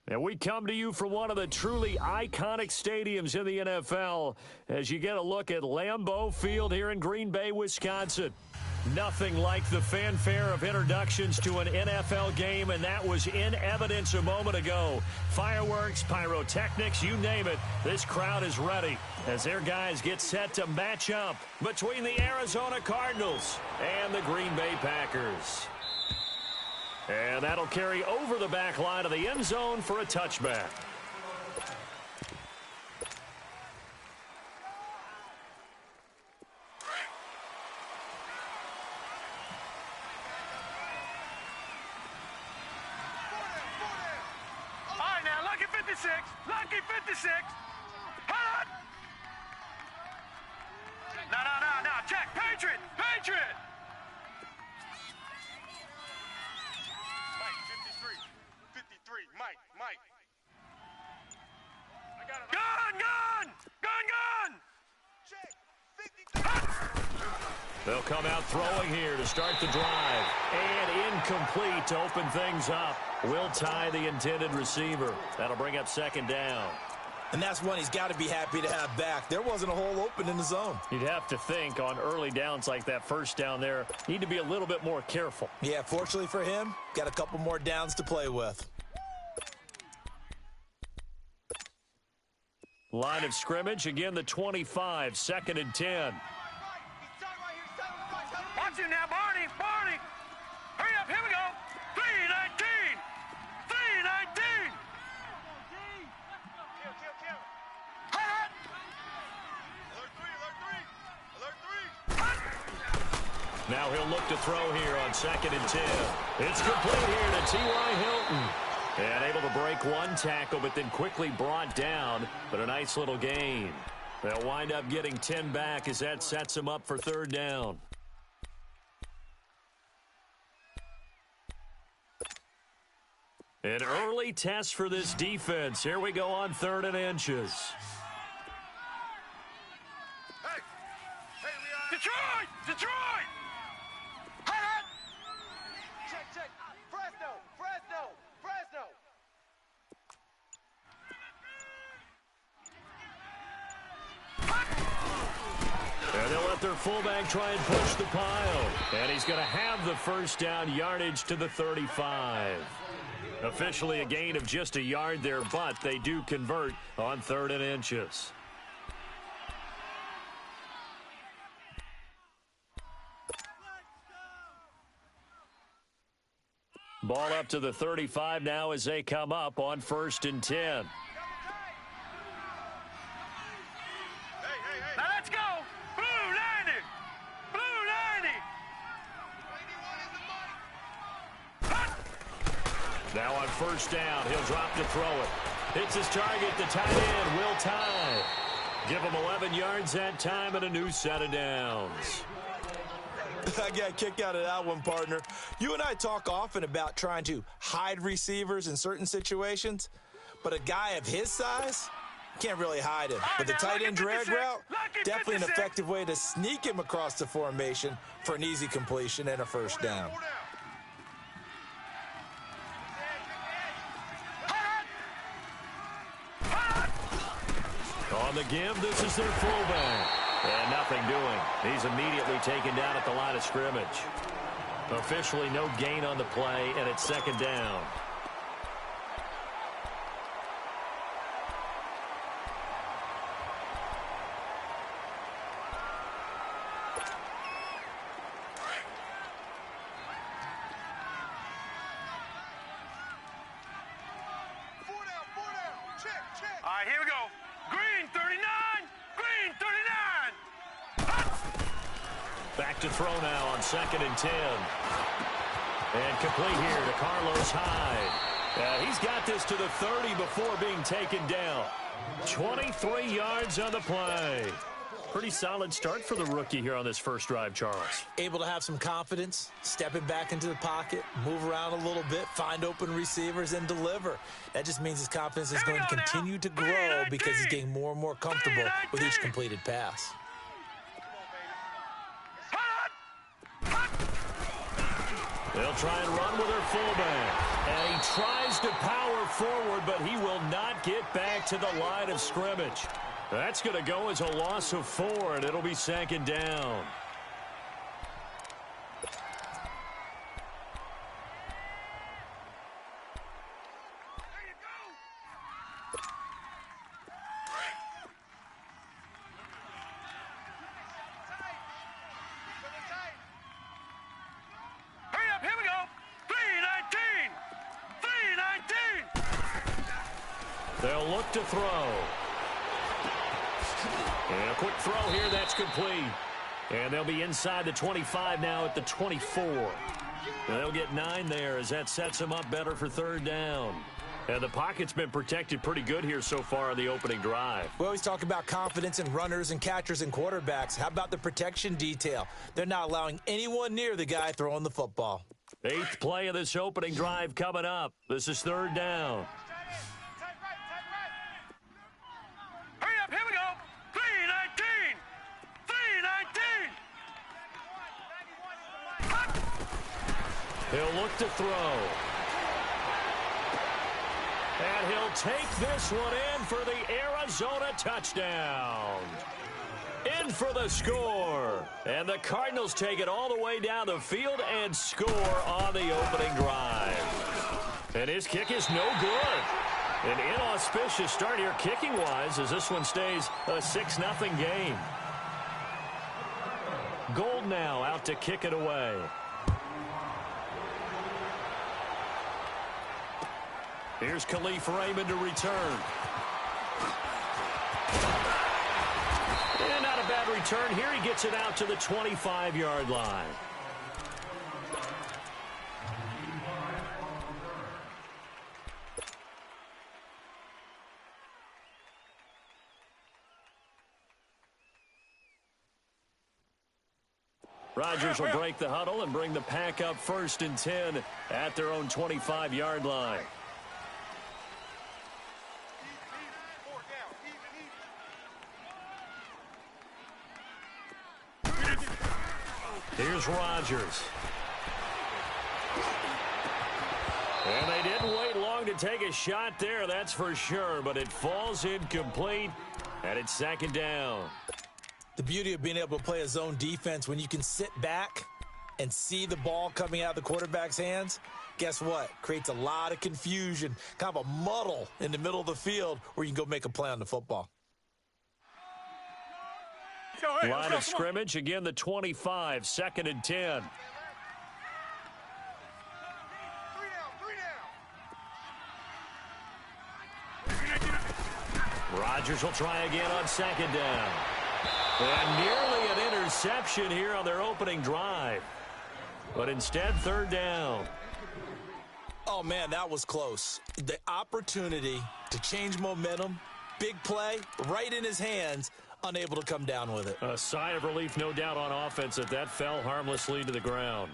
And we come to you from one of the truly iconic stadiums in the NFL as you get a look at Lambeau Field here in Green Bay, Wisconsin. Nothing like the fanfare of introductions to an NFL game, and that was in evidence a moment ago. Fireworks, pyrotechnics, you name it, this crowd is ready as their guys get set to match up between the Arizona Cardinals and the Green Bay Packers. And that'll carry over the back line of the end zone for a touchback. All right, now, lucky 56. Lucky 56. Hot! No. Check. Patriot. Patriot. Mike. I got it. Gun! Check. They'll come out throwing here to start the drive. And incomplete to open things up. Will tie the intended receiver. That'll bring up second down. And that's one he's got to be happy to have back. There wasn't a hole open in the zone. You'd have to think on early downs like that first down there, need to be a little bit more careful. Yeah, fortunately for him, got a couple more downs to play with. Line of scrimmage, again the 25, 2nd and 10. Watch him now, Barney. Hurry up, here we go. 3-19. 3-19. Kill. Hot. Alert 3. Now he'll look to throw here on 2nd and 10. It's complete here to T.Y. Hilton. And able to break one tackle, but then quickly brought down. But a nice little gain. They'll wind up getting 10 back as that sets them up for third down. An early test for this defense. Here we go on 3rd and inches. Hey, we are... Detroit! Hot! Check. Fresno! And they'll let their fullback try and push the pile. And he's going to have the first down, yardage to the 35. Officially a gain of just a yard there, but they do convert on 3rd and inches. Ball up to the 35 now as they come up on 1st and 10. Hey. Now let's go. Blue 90. Now on 1st down, he'll drop to throw it. Hits his target, the tight end, Will tie. Give him 11 yards that time and a new set of downs. I got a kick out of that one, partner. You and I talk often about trying to hide receivers in certain situations, but a guy of his size can't really hide him. But the tight end drag route, definitely an effective way to sneak him across the formation for an easy completion and a first down. On the give, this is their fullback. And nothing doing. He's immediately taken down at the line of scrimmage. Officially no gain on the play, and it's 2nd down. All right, here we go. Green 39. Back to throw now on 2nd and 10. And complete here to Carlos Hyde. He's got this to the 30 before being taken down. 23 yards on the play. Pretty solid start for the rookie here on this first drive, Charles. Able to have some confidence, stepping back into the pocket, move around a little bit, find open receivers, and deliver. That just means his confidence is going to continue to grow because he's getting more and more comfortable with each completed pass. They'll try and run with their fullback. And he tries to power forward, but he will not get back to the line of scrimmage. That's going to go as a loss of 4, and it'll be 2nd down. They'll look to throw. And a quick throw here, that's complete. And they'll be inside the 25 now at the 24. And they'll get 9 there as that sets them up better for 3rd down. And the pocket's been protected pretty good here so far on the opening drive. We always talk about confidence in runners and catchers and quarterbacks. How about the protection detail? They're not allowing anyone near the guy throwing the football. 8th play of this opening drive coming up. This is 3rd down. Here we go. 3-19. 3-19. He'll look to throw. And he'll take this one in for the Arizona touchdown. In for the score. And the Cardinals take it all the way down the field and score on the opening drive. And his kick is no good. An inauspicious start here kicking-wise as this one stays a 6-0 game. Gold now out to kick it away. Here's Khalif Raymond to return. And not a bad return here. He gets it out to the 25-yard line. Rodgers will break the huddle and bring the pack up 1st and 10 at their own 25-yard line. Here's Rodgers. And they didn't wait long to take a shot there, that's for sure, but it falls incomplete, and it's 2nd down. The beauty of being able to play a zone defense when you can sit back and see the ball coming out of the quarterback's hands, guess what? Creates a lot of confusion, kind of a muddle in the middle of the field where you can go make a play on the football. Line of scrimmage, again the 25, 2nd and 10. Rodgers will try again on 2nd down. And nearly an interception here on their opening drive. But instead, 3rd down. Oh, man, that was close. The opportunity to change momentum, big play, right in his hands, unable to come down with it. A sigh of relief, no doubt, on offense that fell harmlessly to the ground.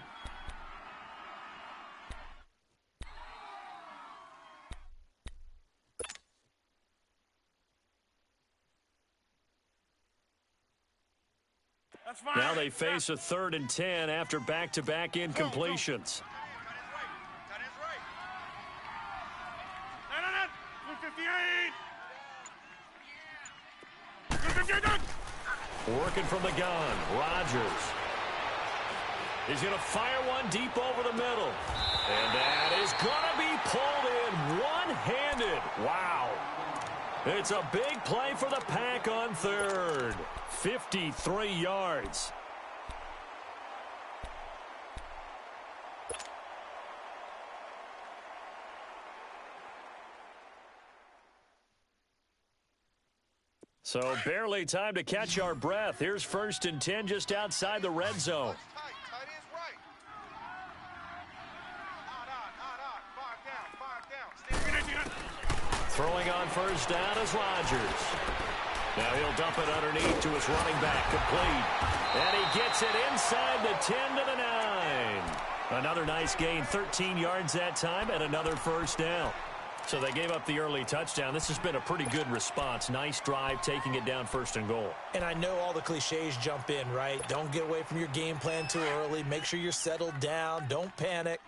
Now they face a 3rd and 10 after back-to-back incompletions. Working from the gun, Rodgers. He's going to fire one deep over the middle. And that is going to be pulled in one-handed. Wow. It's a big play for the Pack on 3rd. 53 yards. So barely time to catch our breath. Here's 1st and 10 just outside the red zone. Throwing on 1st down is Rodgers. Now he'll dump it underneath to his running back, complete. And he gets it inside the 10 to the 9. Another nice gain, 13 yards that time, and another 1st down. So they gave up the early touchdown. This has been a pretty good response. Nice drive, taking it down 1st and goal. And I know all the cliches jump in, right? Don't get away from your game plan too early. Make sure you're settled down. Don't panic.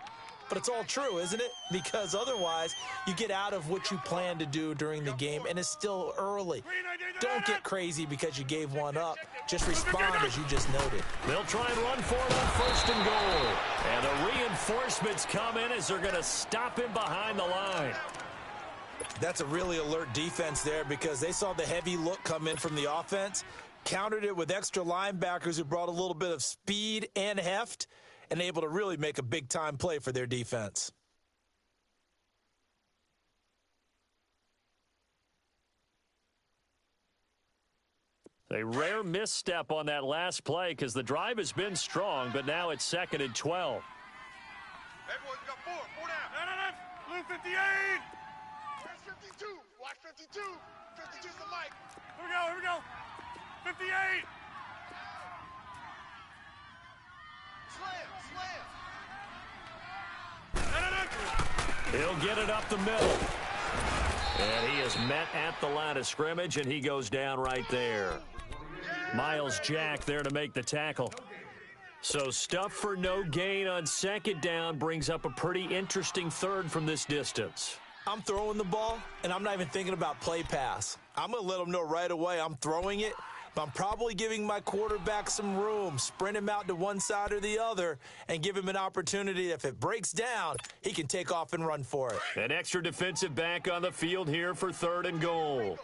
But it's all true, isn't it? Because otherwise, you get out of what you plan to do during the game, and it's still early. Don't get crazy because you gave one up. Just respond as you just noted. They'll try and run for it on 1st and goal. And the reinforcements come in as they're going to stop him behind the line. That's a really alert defense there because they saw the heavy look come in from the offense, countered it with extra linebackers who brought a little bit of speed and heft, and able to really make a big-time play for their defense. A rare misstep on that last play because the drive has been strong, but now it's 2nd and 12. Hey, boys, we got four down. Blue 58. Where's 52? Watch 52. 52's the mic. Here we go. 58. He'll get it up the middle. And he is met at the line of scrimmage, and he goes down right there. Miles Jack there to make the tackle. So stuff for no gain on 2nd down brings up a pretty interesting 3rd from this distance. I'm throwing the ball, and I'm not even thinking about play pass. I'm going to let them know right away I'm throwing it, but I'm probably giving my quarterback some room, sprint him out to one side or the other, and give him an opportunity. If it breaks down, he can take off and run for it. An extra defensive back on the field here for 3rd and goal.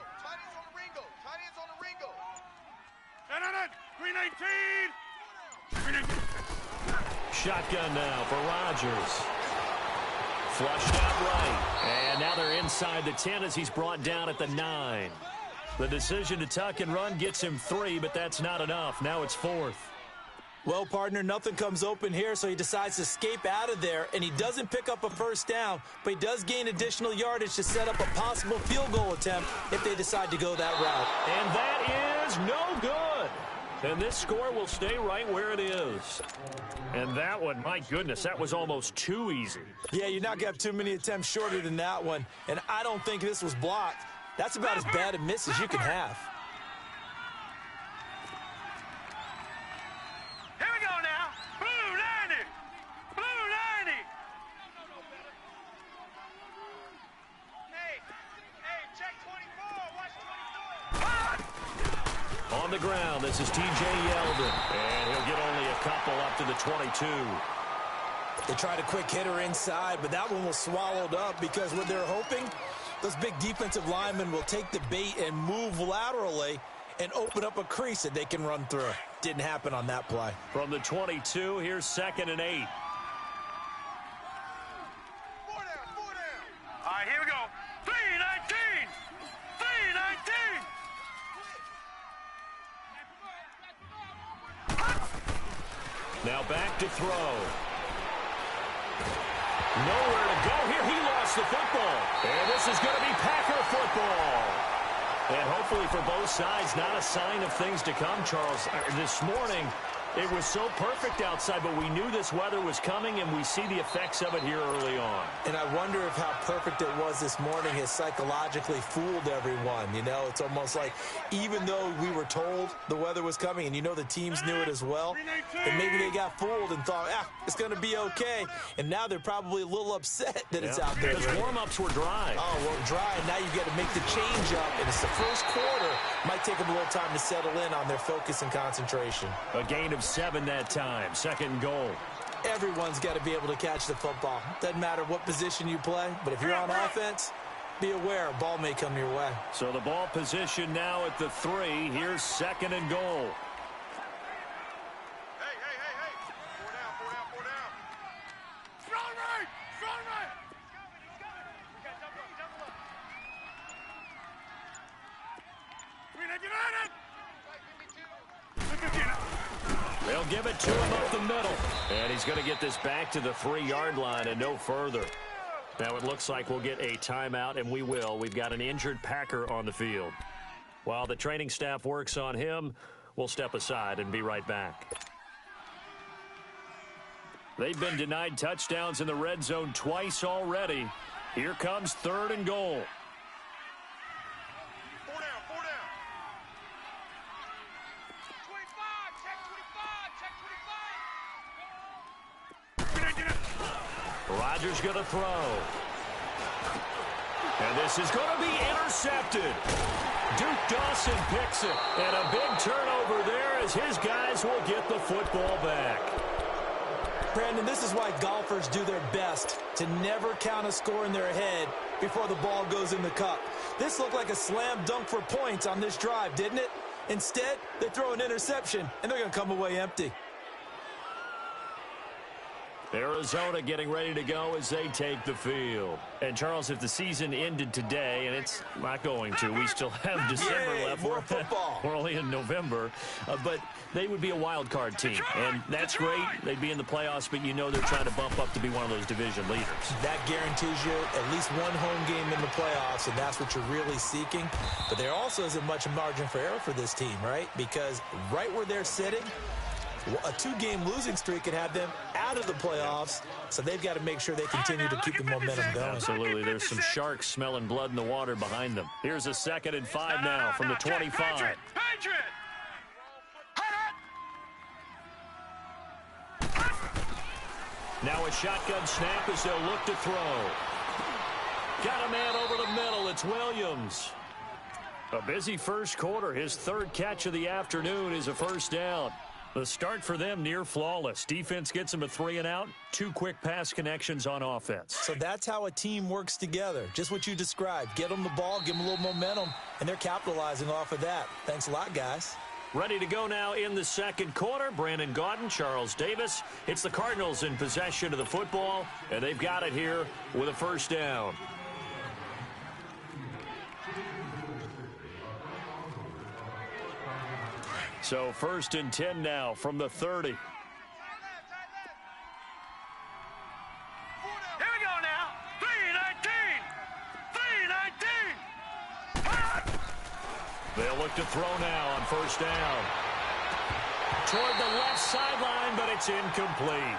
Green 19. Shotgun now for Rodgers. Flushed out right. And now they're inside the 10 as he's brought down at the 9. The decision to tuck and run gets him 3, but that's not enough. Now it's 4th. Well, partner, nothing comes open here, so he decides to escape out of there, and he doesn't pick up a 1st down, but he does gain additional yardage to set up a possible field goal attempt if they decide to go that route. And that is no good. And this score will stay right where it is. And that one, my goodness, that was almost too easy. Yeah, you're not going to have too many attempts shorter than that one, and I don't think this was blocked. That's about as bad a miss as you can have. Here we go now. Blue 90. Blue 90. Hey, check 24. Watch 24. On the ground, this is T.J. Yeldon. And he'll get only a couple up to the 22. They tried a quick hitter inside, but that one was swallowed up because what they're hoping, those big defensive linemen will take the bait and move laterally and open up a crease that they can run through. Didn't happen on that play. From the 22, here's 2nd and 8. 4 down. All right, here we go. 319. 319. Now back to throw. Nowhere to go here. He lost the football. And this is going to be Packer football. And hopefully for both sides, not a sign of things to come, Charles. This morning, it was so perfect outside, but we knew this weather was coming, and we see the effects of it here early on. And I wonder if how perfect it was this morning has psychologically fooled everyone. You know, it's almost like even though we were told the weather was coming, and you know the teams knew it as well, and maybe they got fooled and thought, it's going to be okay. And now they're probably a little upset that it's out there. Because warm-ups were dry. Oh, well, dry, and now you've got to make the change up, and it's the first quarter. Might take them a little time to settle in on their focus and concentration. A gain of 7 that time. 2nd goal. Everyone's got to be able to catch the football. Doesn't matter what position you play, but if you're on offense, be aware a ball may come your way. So the ball position now at the 3. Here's 2nd and goal. Hey. 4 down. Strong right. He's coming. We got double up. 399. They'll give it to him up the middle. And he's going to get this back to the 3-yard line and no further. Now it looks like we'll get a timeout, and we will. We've got an injured Packer on the field. While the training staff works on him, we'll step aside and be right back. They've been denied touchdowns in the red zone twice already. Here comes 3rd and goal. 4 down, 4 down. 25, check 25. Rodgers going to throw. And this is going to be intercepted. Duke Dawson picks it. And a big turnover there as his guys will get the football back. Brandon, this is why golfers do their best to never count a score in their head before the ball goes in the cup. This looked like a slam dunk for points on this drive, didn't it? Instead, they throw an interception, and they're going to come away empty. Arizona getting ready to go as they take the field. And, Charles, if the season ended today, and it's not going to, we still have December left. More football. We're only in November. But they would be a wild card team. And that's great. They'd be in the playoffs, but you know they're trying to bump up to be one of those division leaders. That guarantees you at least one home game in the playoffs, and that's what you're really seeking. But there also isn't much margin for error for this team, right? Because right where they're sitting, a 2-game losing streak could have them out of the playoffs, so they've got to make sure they continue to keep the momentum going. Absolutely. There's some sharks smelling blood in the water behind them. Here's a 2nd and 5 now from the 25. Now a shotgun snap as they'll look to throw. Got a man over the middle. It's Williams. A busy first quarter. His 3rd catch of the afternoon is a first down. The start for them near flawless. Defense gets them a 3 and out. 2 quick pass connections on offense. So that's how a team works together. Just what you described. Get them the ball, give them a little momentum, and they're capitalizing off of that. Thanks a lot, guys. Ready to go now in the 2nd quarter. Brandon Gaudin, Charles Davis. It's the Cardinals in possession of the football, and they've got it here with a first down. So 1st and 10 now from the 30. Here we go now. 3-19. 3-19. They'll look to throw now on first down. Toward the left sideline, but it's incomplete.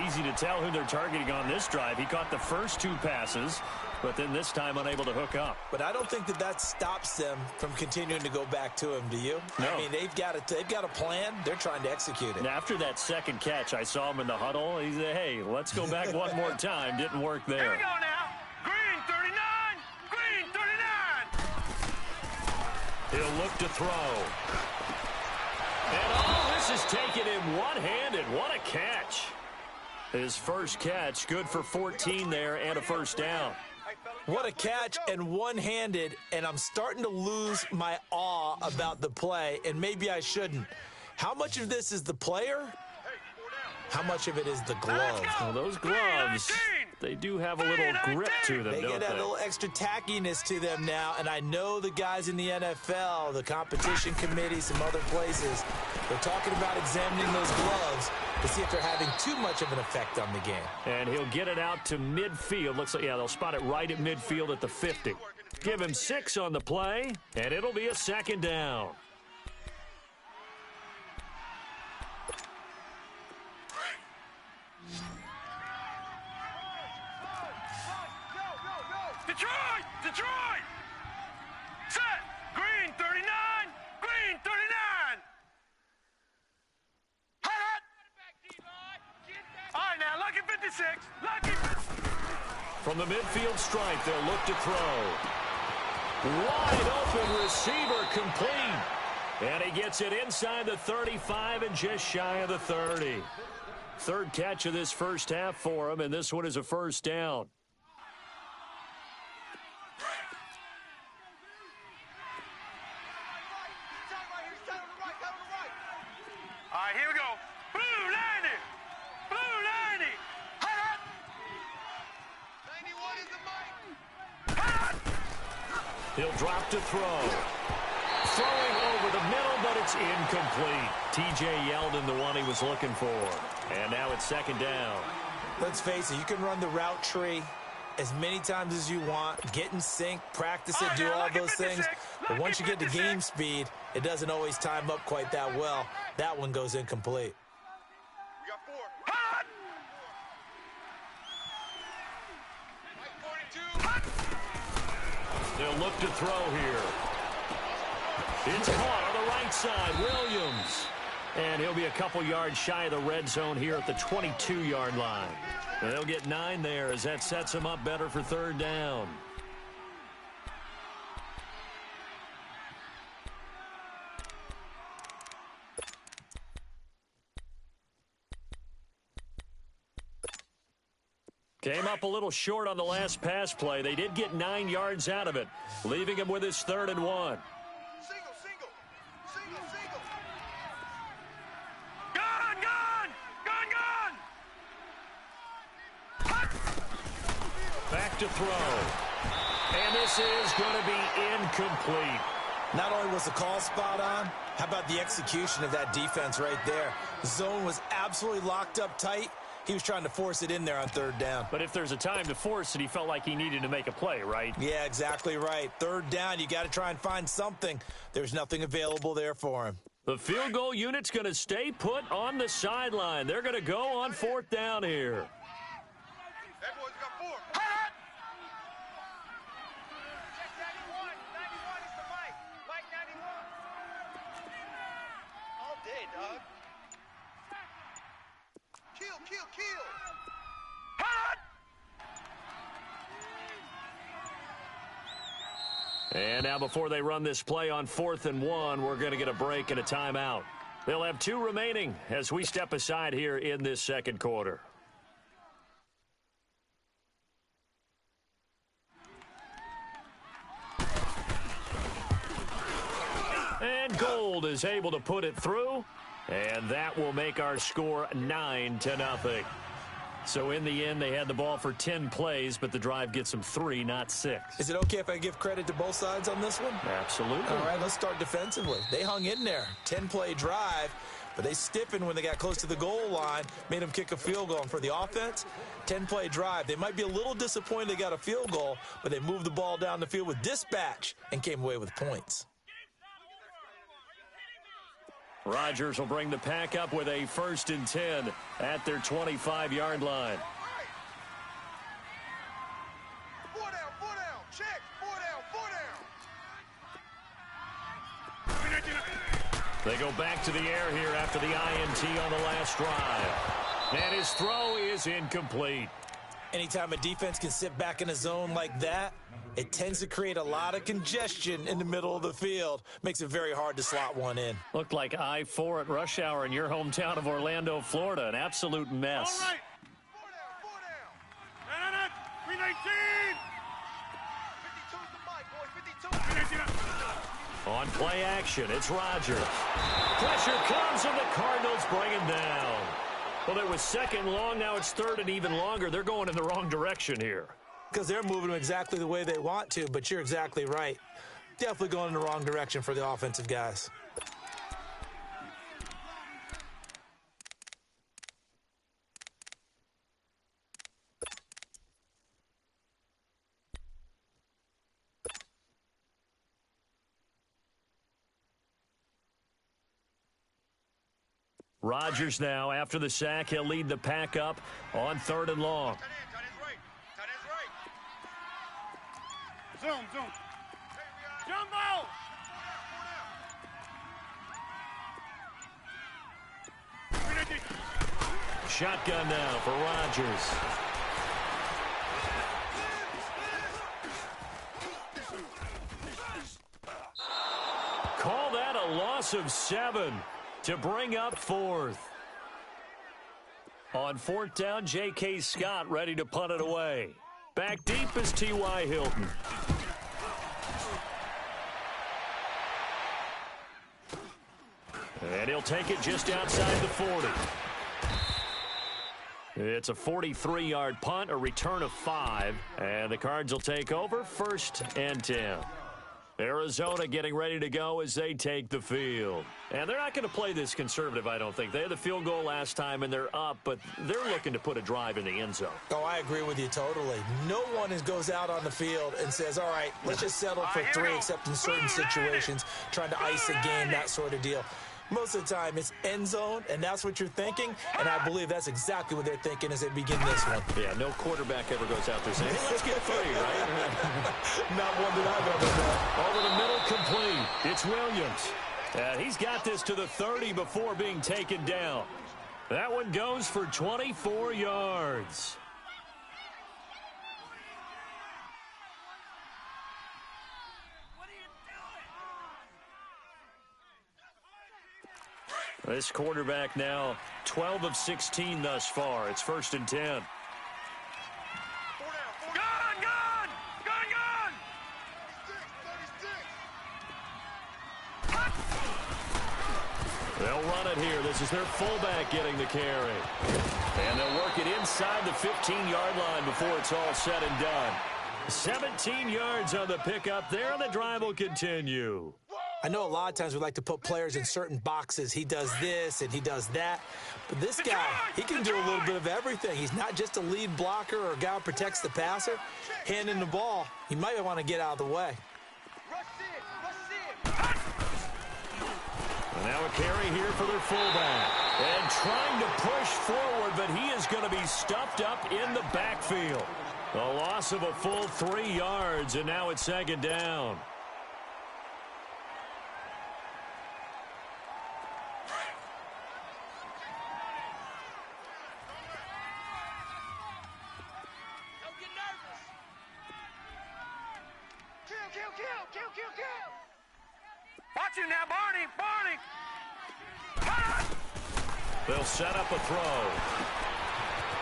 Easy to tell who they're targeting on this drive. He caught the first 2 passes, but then this time unable to hook up. But I don't think that stops them from continuing to go back to him, do you? No. I mean, they've got a plan. They're trying to execute it. And after that 2nd catch, I saw him in the huddle. He said, hey, let's go back one more time. Didn't work there. Here we go now. Green 39. Green 39. He'll look to throw. And this is taken him one-handed. What a catch. His first catch, good for 14 there and a first down. What a catch, and one-handed, and I'm starting to lose my awe about the play, and maybe I shouldn't. How much of this is the player? How much of it is the glove? Well, those gloves, they do have a little grip to them, They don't get that they? little extra tackiness to them now, and I know the guys in the NFL, the competition committee, some other places, they're talking about examining those gloves to see if they're having too much of an effect on the game. And he'll get it out to midfield. Looks like, yeah, they'll spot it right at midfield at the 50. Give him 6 on the play, and it'll be a 2nd down. Detroit! Detroit! Set! Green 39! Green 39! Hot! All right, now, lucky 56. Lucky. From the midfield stripe, they'll look to throw. Wide open receiver complete. And he gets it inside the 35 and just shy of the 30. 3rd catch of this first half for him, and this one is a first down. All right, here we go. Blue 90! Blue 90! Hot! 91 is the mic! Hot! He'll drop to throw. Throwing over the middle, but it's incomplete. T.J. Yeldon, the one he was looking for. And now it's 2nd down. Let's face it, you can run the route tree as many times as you want, get in sync, practice it, do all those things. But once you get to game speed, it doesn't always time up quite that well. That one goes incomplete. We got 4. Hot! Mike 42! They'll look to throw here. It's caught on the right side. Williams. And he'll be a couple yards shy of the red zone here at the 22-yard line. They'll get 9 there as that sets them up better for third down. Came up a little short on the last pass play. They did get 9 yards out of it, leaving him with his 3rd and 1. Back to throw. And this is going to be incomplete. Not only was the call spot on, how about the execution of that defense right there? The zone was absolutely locked up tight. He was trying to force it in there on 3rd down. But if there's a time to force it, he felt like he needed to make a play, right? Yeah, exactly right. 3rd down, you got to try and find something. There's nothing available there for him. The field goal unit's going to stay put on the sideline. They're going to go on 4th down here. That boy's got 4. Check 91. 91 is the Mike. Mike 91. All day, dog. Kill, kill, kill. And now before they run this play on 4th and 1, we're going to get a break and a timeout. They'll have 2 remaining as we step aside here in this 2nd quarter. And Gold is able to put it through, and that will make our score 9-0. So in the end, they had the ball for 10 plays, but the drive gets them 3, not 6. Is it okay if I give credit to both sides on this one? Absolutely. All right, let's start defensively. They hung in there. 10-play drive, but they stiffened when they got close to the goal line, made them kick a field goal. And for the offense, 10-play drive. They might be a little disappointed they got a field goal, but they moved the ball down the field with dispatch and came away with points. Rodgers will bring the pack up with a 1st and 10 at their 25-yard line. 4 down, 4 down. Check. 4 down, 4 down. They go back to the air here after the INT on the last drive. And his throw is incomplete. Anytime a defense can sit back in a zone like that, it tends to create a lot of congestion in the middle of the field. Makes it very hard to slot one in. Looked like I-4 at rush hour in your hometown of Orlando, Florida. An absolute mess. All right. 4 down, 4 down. 319. 52's the mic, boys. 52. On play action, it's Rodgers. Pressure comes, and the Cardinals bring him down. Well, it was 2nd long. Now it's 3rd and even longer. They're going in the wrong direction here. Because they're moving them exactly the way they want to, but you're exactly right. Definitely going in the wrong direction for the offensive guys. Rodgers now, after the sack, he'll lead the pack up on 3rd and long. Tight end's right. Tight end's right. Zoom, zoom. Jumbo! Shotgun now for Rodgers. Call that a loss of 7 to bring up 4th. On 4th down, J.K. Scott ready to punt it away. Back deep is T.Y. Hilton. And he'll take it just outside the 40. It's a 43-yard punt, a return of 5, and the Cards will take over 1st and 10. Arizona getting ready to go as they take the field. And they're not going to play this conservative, I don't think. They had the field goal last time, and they're up, but they're looking to put a drive in the end zone. Oh, I agree with you totally. No one goes out on the field and says, all right, let's just settle for 3, except in certain situations, trying to ice a game, that sort of deal. Most of the time, it's end zone, and that's what you're thinking, and I believe that's exactly what they're thinking as they begin this one. Yeah, no quarterback ever goes out there saying, hey, let's get 3, right? Not one that I've ever met. Over the middle, complete. It's Williams. And he's got this to the 30 before being taken down. That one goes for 24 yards. This quarterback now 12 of 16 thus far. It's 1st and 10. 4 down, 4 down. Gun! 36. They'll run it here. This is their fullback getting the carry. And they'll work it inside the 15-yard line before it's all said and done. 17 yards on the pickup there, and the drive will continue. I know a lot of times we like to put players in certain boxes. He does this and he does that. But this guy, he can do a little bit of everything. He's not just a lead blocker or a guy who protects the passer. Handing the ball, he might want to get out of the way. And now a carry here for their fullback. And trying to push forward, but he is going to be stuffed up in the backfield. A loss of a full 3 yards, and now it's 2nd down. Watch him now, Barney! They'll set up a throw.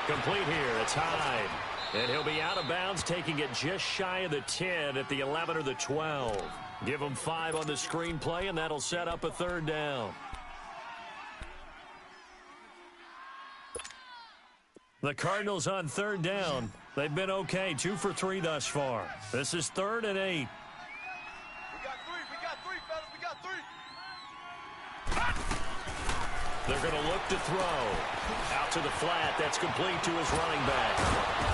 Complete here. It's Hyde. And he'll be out of bounds, taking it just shy of the 10 at the 11 or the 12. Give him 5 on the screenplay, and that'll set up a 3rd down. The Cardinals on 3rd down. They've been okay, 2 for 3 thus far. This is 3rd and 8. We got 3, fellas, we got 3. They're going to look to throw. Out to the flat. That's complete to his running back.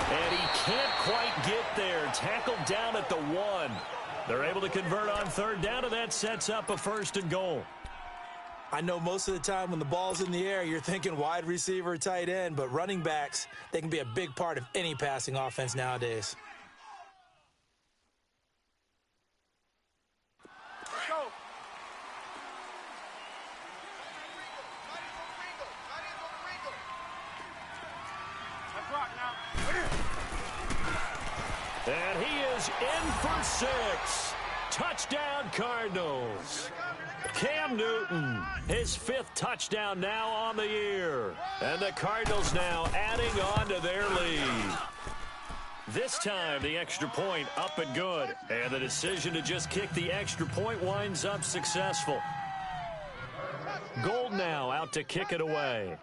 And he can't quite get there. Tackled down at the 1. They're able to convert on 3rd down, and that sets up a 1st and goal. I know most of the time when the ball's in the air, you're thinking wide receiver, tight end, but running backs, they can be a big part of any passing offense nowadays. Let's go. Let's rock now. And he is in for 6. Touchdown, Cardinals. Cam Newton, his 5th touchdown now on the year. And the Cardinals now adding on to their lead. This time, the extra point up and good. And the decision to just kick the extra point winds up successful. Gold now out to kick it away.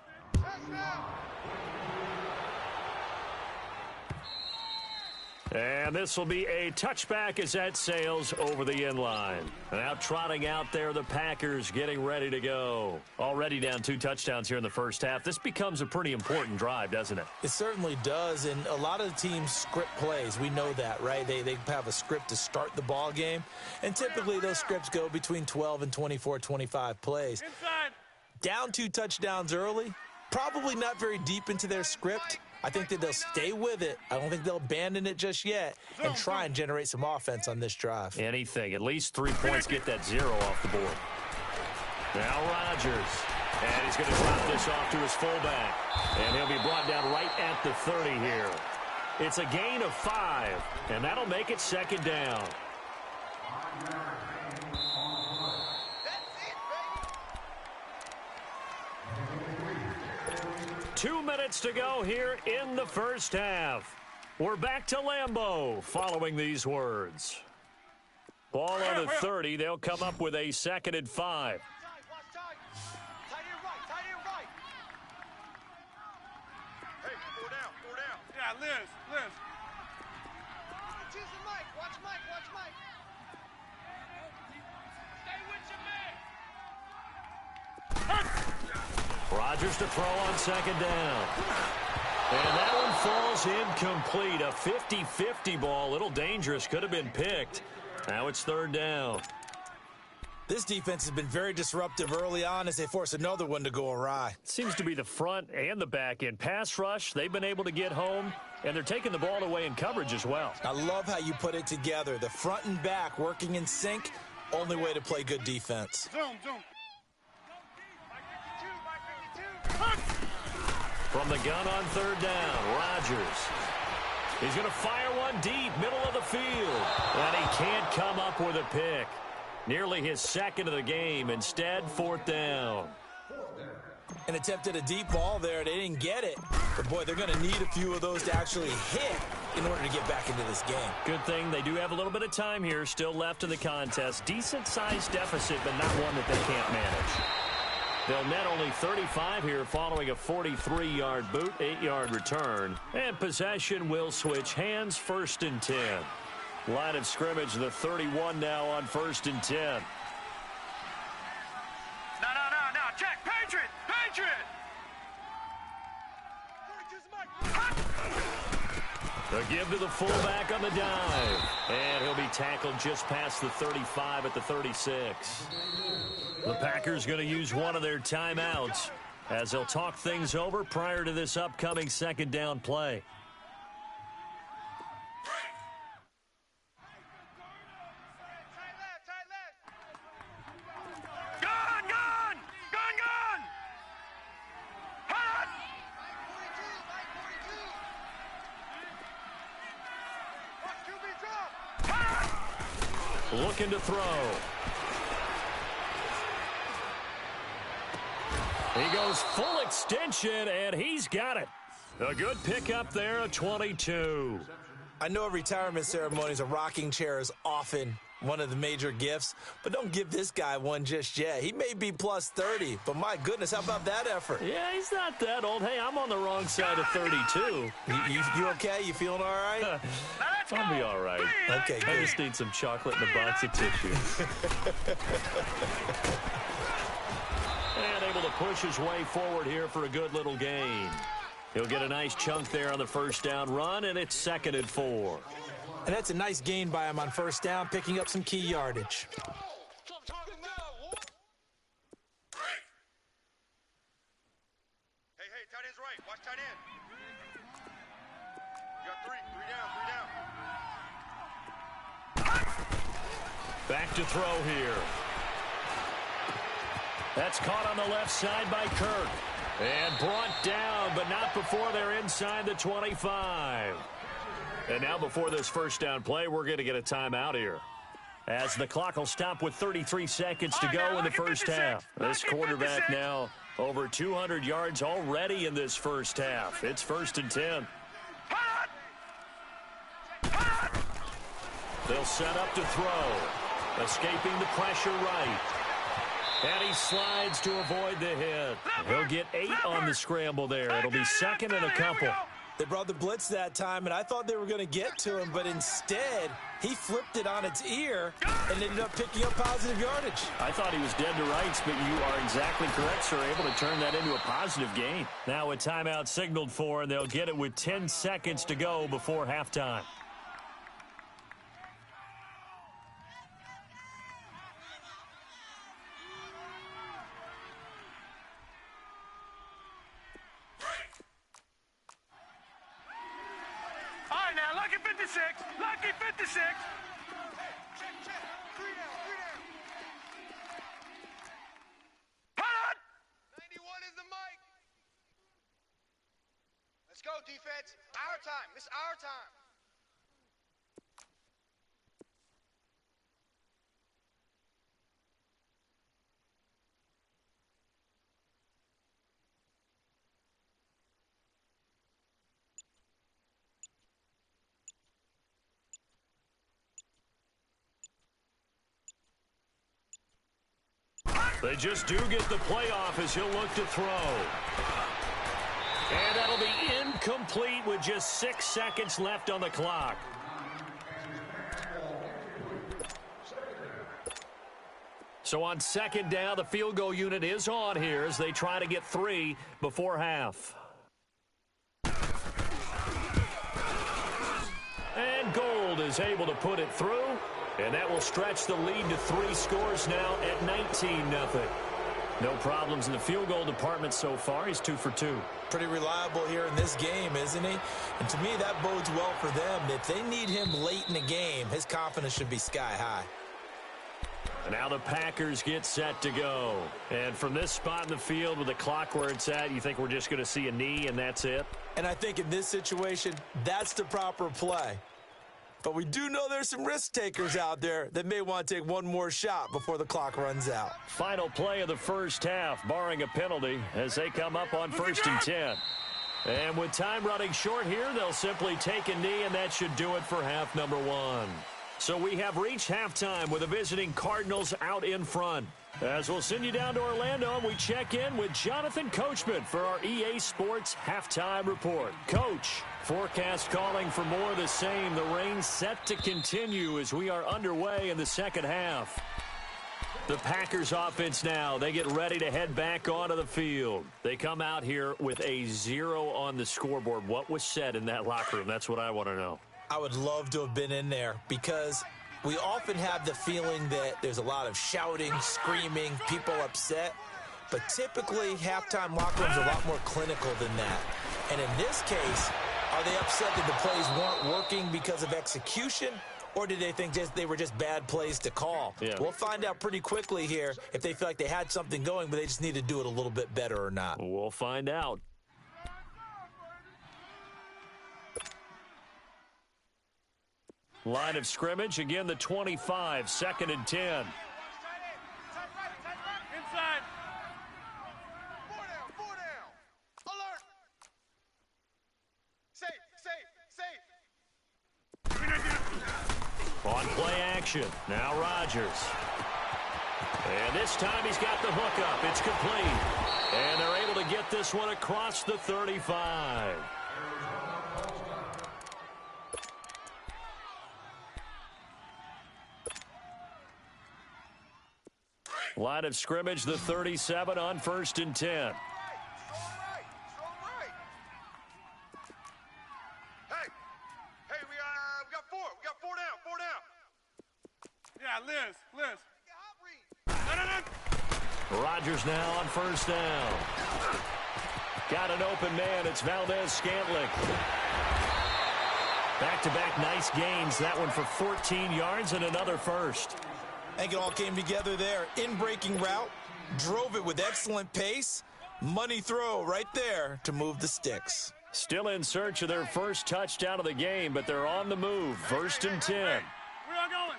And this will be a touchback as that sails over the end line. And now trotting out there, the Packers getting ready to go. Already down 2 touchdowns here in the first half. This becomes a pretty important drive, doesn't it? It certainly does, and a lot of the teams script plays. We know that, right? They have a script to start the ball game, and typically those scripts go between 12 and 24, 25 plays. Inside. Down 2 touchdowns early, probably not very deep into their script. I think that they'll stay with it. I don't think they'll abandon it just yet and try and generate some offense on this drive. Anything. At least 3 points, get that 0 off the board. Now Rodgers. And he's going to drop this off to his fullback. And he'll be brought down right at the 30 here. It's a gain of 5, and that'll make it 2nd down. 2 minutes to go here in the first half. We're back to Lambeau following these words. Ball on the 30. They'll come up with a 2nd and 5. Hey, 4 down. Yeah, Liz. Watch Mike. Stay with your man. Rodgers to throw on 2nd down. And that one falls incomplete. A 50-50 ball. A little dangerous. Could have been picked. Now it's 3rd down. This defense has been very disruptive early on as they force another one to go awry. Seems to be the front and the back end. Pass rush, they've been able to get home, and they're taking the ball away in coverage as well. I love how you put it together. The front and back working in sync, only way to play good defense. Zoom. From the gun on third down, Rodgers. He's going to fire one deep, middle of the field. And he can't come up with a pick. Nearly his second of the game. Instead, fourth down. An attempt at a deep ball there. They didn't get it. But, boy, they're going to need a few of those to actually hit in order to get back into this game. Good thing they do have a little bit of time here still left in the contest. Decent-sized deficit, but not one that they can't manage. They'll net only 35 here following a 43-yard boot, 8-yard return. And possession will switch hands, first and 10. Line of scrimmage, the 31 now on first and 10. No. Check. Patriot. The give to the fullback on the dive. And he'll be tackled just past the 35 at the 36. The Packers going to use one of their timeouts as they'll talk things over prior to this upcoming second down play. Looking to throw. He goes full extension, and he's got it. A good pickup there, a 22. I know retirement ceremonies, a rocking chair is often one of the major gifts, but don't give this guy one just yet. He may be plus 30, but my goodness, how about that effort? Yeah, he's not that old. Hey, I'm on the wrong side of 32. You okay? You feeling all right? I'll be all right. Okay, good. I just need some chocolate and a box of tissue. And able to push his way forward here for a good little gain. He'll get a nice chunk there on the first down run, and it's 2nd and 4. And that's a nice gain by him on first down, picking up some key yardage. Hey, tight end's right. Watch tight end. You got three down. Back to throw here. That's caught on the left side by Kirk. And brought down, but not before they're inside the 25. And now before this first down play, we're going to get a timeout here, as the clock will stop with 33 seconds to go in the first half. This quarterback now over 200 yards already in this first half. It's 1st and 10. They'll set up to throw. Escaping the pressure right. And he slides to avoid the hit. He'll get 8 on the scramble there. It'll be 2nd and a couple. They brought the blitz that time, and I thought they were going to get to him, but instead, he flipped it on its ear and ended up picking up positive yardage. I thought he was dead to rights, but you are exactly correct, sir. Able to turn that into a positive gain. Now a timeout signaled for, and they'll get it with 10 seconds to go before halftime. Lucky 56. Check. 3 down. Hot! 91 is the mic. Let's go, defense. Our time. This is our time. They just do get the playoff as he'll look to throw. And that'll be incomplete with just 6 seconds left on the clock. So on 2nd down, the field goal unit is on here as they try to get 3 before half. And Gold is able to put it through. And that will stretch the lead to 3 scores now at 19-0. No problems in the field goal department so far. He's 2 for 2. Pretty reliable here in this game, isn't he? And to me, that bodes well for them. If they need him late in the game, his confidence should be sky high. And now the Packers get set to go. And from this spot in the field with the clock where it's at, you think we're just going to see a knee and that's it? And I think in this situation, that's the proper play. But we do know there's some risk takers out there that may want to take one more shot before the clock runs out. Final play of the first half, barring a penalty, as they come up on 1st and 10. And with time running short here, they'll simply take a knee, and that should do it for half number 1. So we have reached halftime with the visiting Cardinals out in front. As we'll send you down to Orlando, and we check in with Jonathan Coachman for our EA Sports Halftime Report. Coach, forecast calling for more of the same. The rain set to continue as we are underway in the second half. The Packers offense now, they get ready to head back onto the field. They come out here with a 0 on the scoreboard. What was said in that locker room? That's what I want to know. I would love to have been in there because we often have the feeling that there's a lot of shouting, screaming, people upset. But typically, halftime locker rooms are a lot more clinical than that. And in this case, are they upset that the plays weren't working because of execution? Or did they think they were just bad plays to call? Yeah. We'll find out pretty quickly here if they feel like they had something going, but they just need to do it a little bit better or not. We'll find out. Line of scrimmage, again the 25, 2nd and 10. Inside. 4 down. Alert. Safe. On play action, now Rodgers. And this time he's got the hook up. It's complete. And they're able to get this one across the 35. Line of scrimmage, the 37 on 1st and 10. Strong right. Hey, we got 4. We got 4 down. 4 down. Yeah, Liz. No. Rodgers now on 1st down. Got an open man. It's Valdez-Scantling. Back-to-back nice gains. That one for 14 yards and another first. I think it all came together there. In-breaking route, drove it with excellent pace. Money throw right there to move the sticks. Still in search of their first touchdown of the game, but they're on the move. 1st and 10. Where y'all going?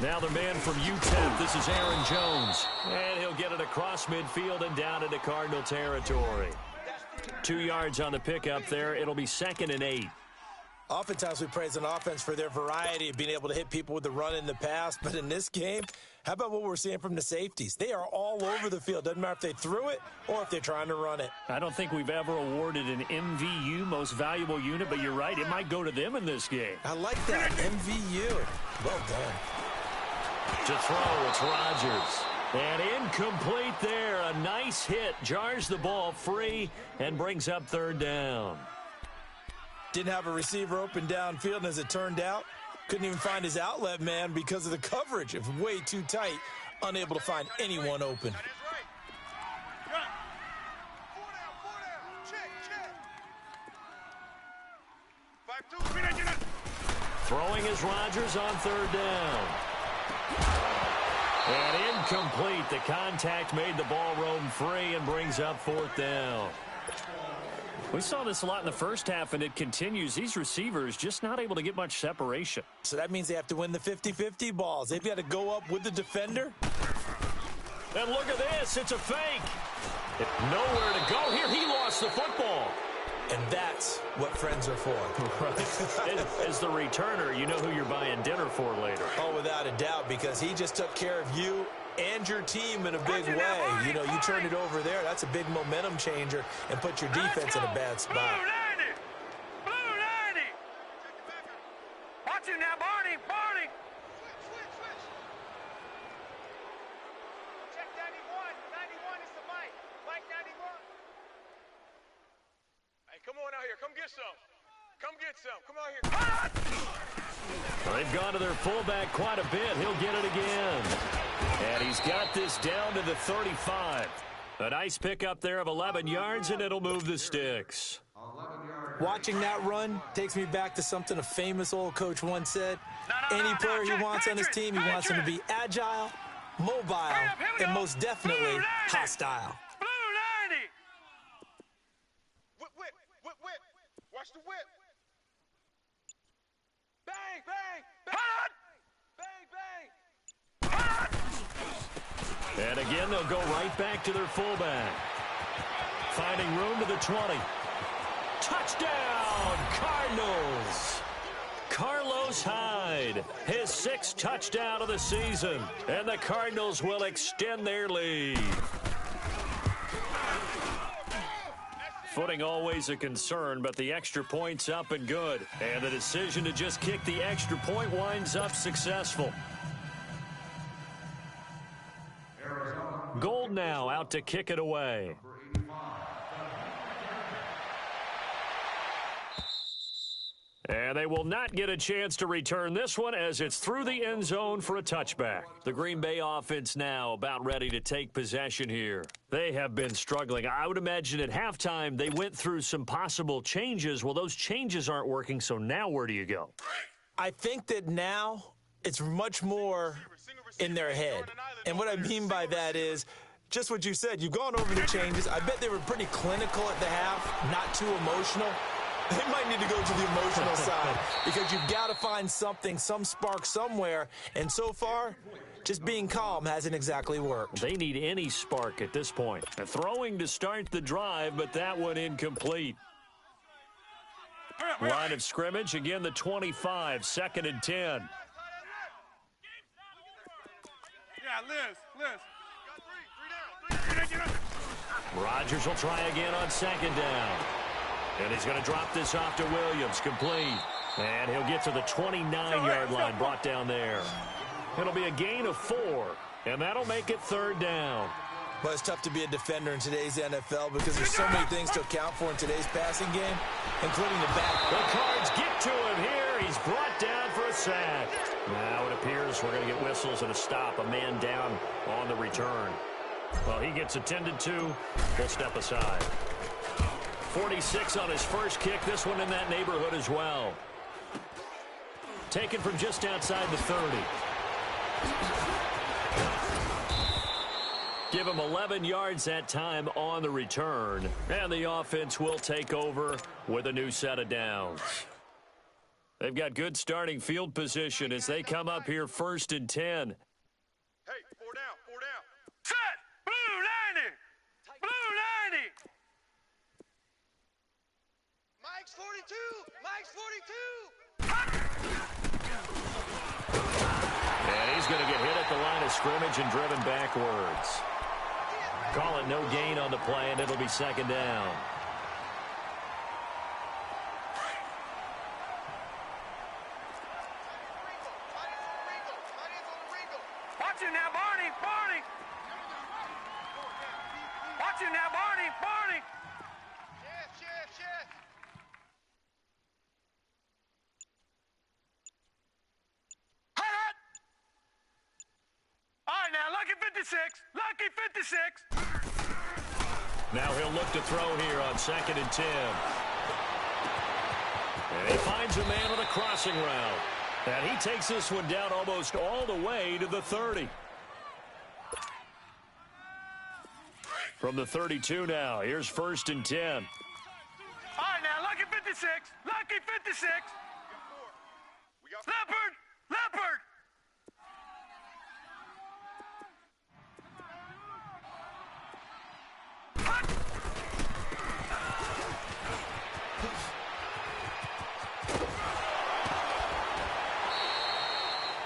Now the man from UTEP, this is Aaron Jones. And he'll get it across midfield and down into Cardinal territory. 2 yards on the pickup there. It'll be 2nd and 8. Oftentimes we praise an offense for their variety of being able to hit people with the run in the pass. But in this game, how about what we're seeing from the safeties? They are all over the field. Doesn't matter if they threw it or if they're trying to run it. I don't think we've ever awarded an MVU, most valuable unit, but you're right. It might go to them in this game. I like that. MVU. Well done. To throw, it's Rodgers. And incomplete there. A nice hit. Jars the ball free and brings up 3rd down. Didn't have a receiver open downfield, and as it turned out, couldn't even find his outlet man because of the coverage. It was way too tight, unable to find anyone open. That is right. Run. 4 down. Check. 5-2. Throwing is Rodgers on 3rd down. And incomplete. The contact made the ball roam free and brings up 4th down. We saw this a lot in the first half, and it continues. These receivers just not able to get much separation. So that means they have to win the 50-50 balls. They've got to go up with the defender. And look at this. It's a fake. Nowhere to go here. He lost the football. And that's what friends are for. As the returner, you know who you're buying dinner for later. Oh, without a doubt, because he just took care of you and your team in a big way. You know, you turned it over there. That's a big momentum changer and put your defense in a bad spot. Blue 90. Watch it now, Barney. Switch. Check 91. 91 is the Mike. Mike 91. Hey, get some. Come get some. Come on here. Well, they've gone to their fullback quite a bit. He'll get it again. And he's got this down to the 35. A nice pickup there of 11 yards, and it'll move the sticks. Watching that run takes me back to something a famous old coach once said. Any player he wants on his team, he wants him to be agile, mobile, and most definitely hostile. Blue 90. Whip. Watch the whip. Bang, bang, bang. Bang, bang. And again, they'll go right back to their fullback. Finding room to the 20. Touchdown, Cardinals! Carlos Hyde, his 6th touchdown of the season, and the Cardinals will extend their lead. Footing always a concern, but the extra point's up and good. And the decision to just kick the extra point winds up successful. Gold now out to kick it away. And they will not get a chance to return this one as it's through the end zone for a touchback. The Green Bay offense now about ready to take possession here. They have been struggling. I would imagine at halftime they went through some possible changes. Well, those changes aren't working, so now where do you go? I think that now it's much more in their head. And what I mean by that is just what you said. You've gone over the changes. I bet they were pretty clinical at the half, not too emotional. They might need to go to the emotional side because you've got to find something, some spark somewhere. And so far, just being calm hasn't exactly worked. They need any spark at this point. Throwing to start the drive, but that one incomplete. Line of scrimmage, again the 25, 2nd and 10. Yeah, Liz. Three down. Rodgers will try again on 2nd down. And he's going to drop this off to Williams, complete. And he'll get to the 29-yard line, brought down there. It'll be a gain of 4, and that'll make it 3rd down. But it's tough to be a defender in today's NFL because there's so many things to account for in today's passing game, including the back. The Cards get to him here. He's brought down for a sack. Now it appears we're going to get whistles and a stop. A man down on the return. Well, he gets attended to. We'll step aside. 46 on his first kick. This one in that neighborhood as well. Taken from just outside the 30. Give him 11 yards that time on the return. And the offense will take over with a new set of downs. They've got good starting field position as they come up here 1st and 10. Hey, 4 down. Set! Blue 90! Blue 90! Mike's 42! And he's going to get hit at the line of scrimmage and driven backwards. Call it no gain on the play, and it'll be 2nd down. Watch it now, Barney! Watch it now, Barney! Yes. Hot! All right, now, Lucky 56! Now he'll look to throw here on 2nd and 10. And he finds a man with a crossing route. And he takes this one down almost all the way to the 30. From the 32 now, here's 1st and 10. All right, now, Lucky 56! Leopard!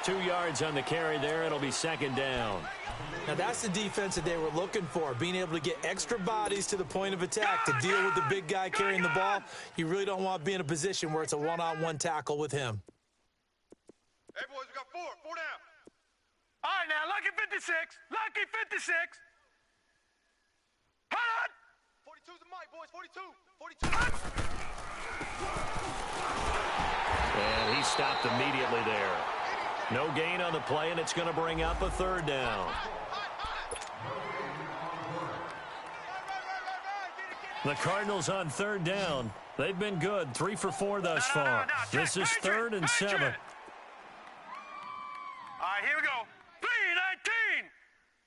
2 yards on the carry there. It'll be 2nd down. Now, that's the defense that they were looking for, being able to get extra bodies to the point of attack to deal with the big guy carrying the ball. You really don't want to be in a position where it's a one-on-one tackle with him. Hey, boys, we got 4 down. All right, now, Lucky 56! Hot! 42's the mic, boys, 42! And he stopped immediately there. No gain on the play, and it's going to bring up a third down. The Cardinals on third down. They've been good, 3 for 4 thus far. This is 3rd and 7. All right, here we go. 3-19.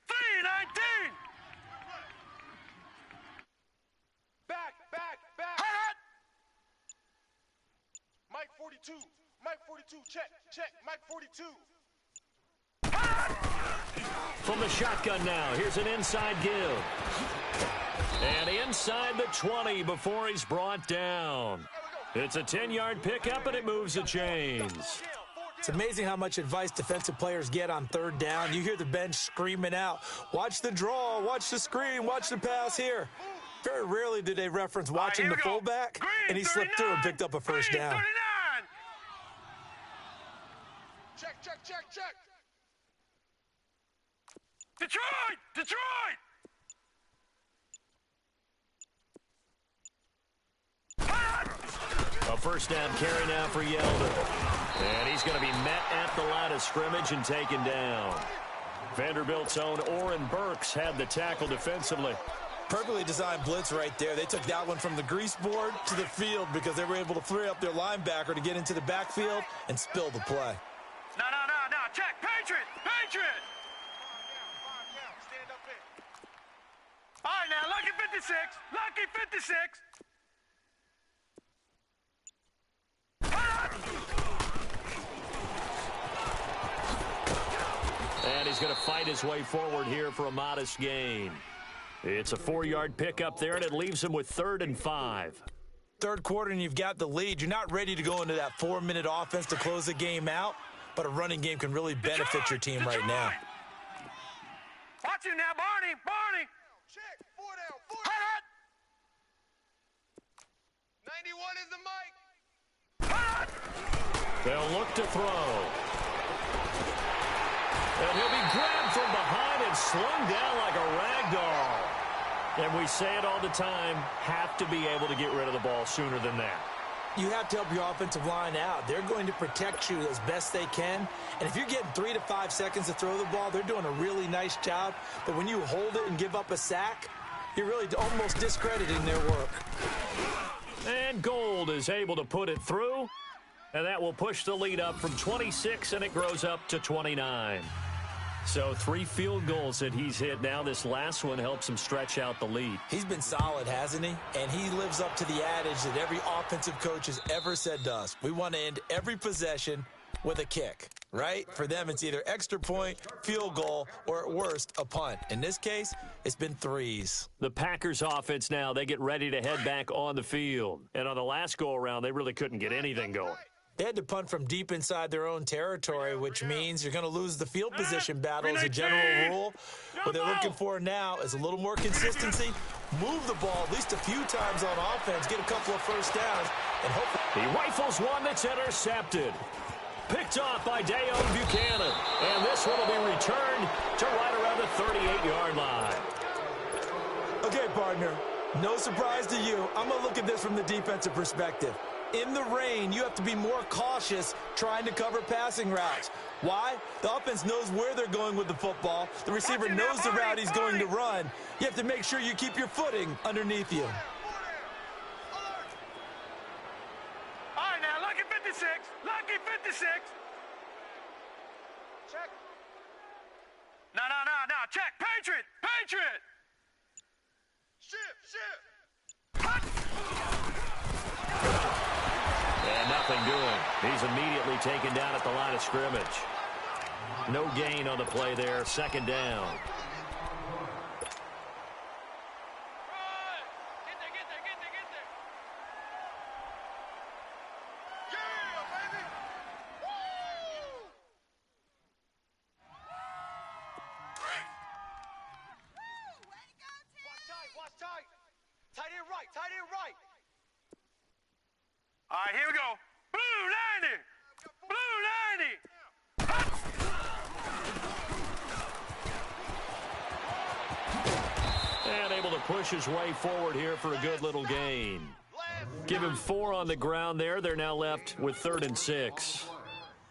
3-19. Back. Hot. Mike 42. Mike 42. Check. Mike 42. From the shotgun now, here's an inside give. And inside the 20 before he's brought down. It's a 10-yard pickup, and it moves the chains. It's amazing how much advice defensive players get on third down. You hear the bench screaming out, watch the draw, watch the screen, watch the pass here. Very rarely do they reference watching the fullback, and he slipped through and picked up a first down. Check. Detroit! A first down carry now for Yeldon. And he's going to be met at the line of scrimmage and taken down. Vanderbilt's own Oren Burks had the tackle defensively. Perfectly designed blitz right there. They took that one from the grease board to the field because they were able to free up their linebacker to get into the backfield and spill the play. No. Check. Patriot. Stand up in. All right, now, lucky 56. And he's going to fight his way forward here for a modest gain. It's a 4-yard pickup there, and it leaves him with 3rd and 5. Third quarter, and you've got the lead. You're not ready to go into that 4-minute offense to close the game out, but a running game can really benefit your team right now. Watch him now, Barney. Check. 4 down. Hot. 91 is the mic. Hot. They'll look to throw. And he'll be grabbed from behind and slung down like a rag doll. And we say it all the time, have to be able to get rid of the ball sooner than that. You have to help your offensive line out. They're going to protect you as best they can. And if you're getting 3 to 5 seconds to throw the ball, they're doing a really nice job. But when you hold it and give up a sack, you're really almost discrediting their work. And Gold is able to put it through. And that will push the lead up from 26, and it grows up to 29. So 3 field goals that he's hit now. This last one helps him stretch out the lead. He's been solid, hasn't he? And he lives up to the adage that every offensive coach has ever said to us. We want to end every possession with a kick, right? For them, it's either extra point, field goal, or at worst, a punt. In this case, it's been 3s. The Packers offense now, they get ready to head back on the field. And on the last go-around, they really couldn't get anything going. They had to punt from deep inside their own territory, which means you're going to lose the field position battle as a general rule. What they're looking for now is a little more consistency, move the ball at least a few times on offense, get a couple of first downs, and hopefully... He rifles one that's intercepted. Picked off by Dayon Buchanan. And this one will be returned to right around the 38-yard line. Okay, partner, no surprise to you. I'm going to look at this from the defensive perspective. In the rain, you have to be more cautious trying to cover passing routes. Why? The offense knows where they're going with the football. The receiver knows the route he's going to run. You have to make sure you keep your footing underneath you. All right, now, lucky 56. Check. No. Check. Patriot. Shift. Hot. And nothing doing. He's immediately taken down at the line of scrimmage. No gain on the play there. 2nd down. Tight end right. All right, here we go. Blue 90. And able to push his way forward here for a good little gain. Last Give him 4 on the ground there. They're now left with 3rd and 6.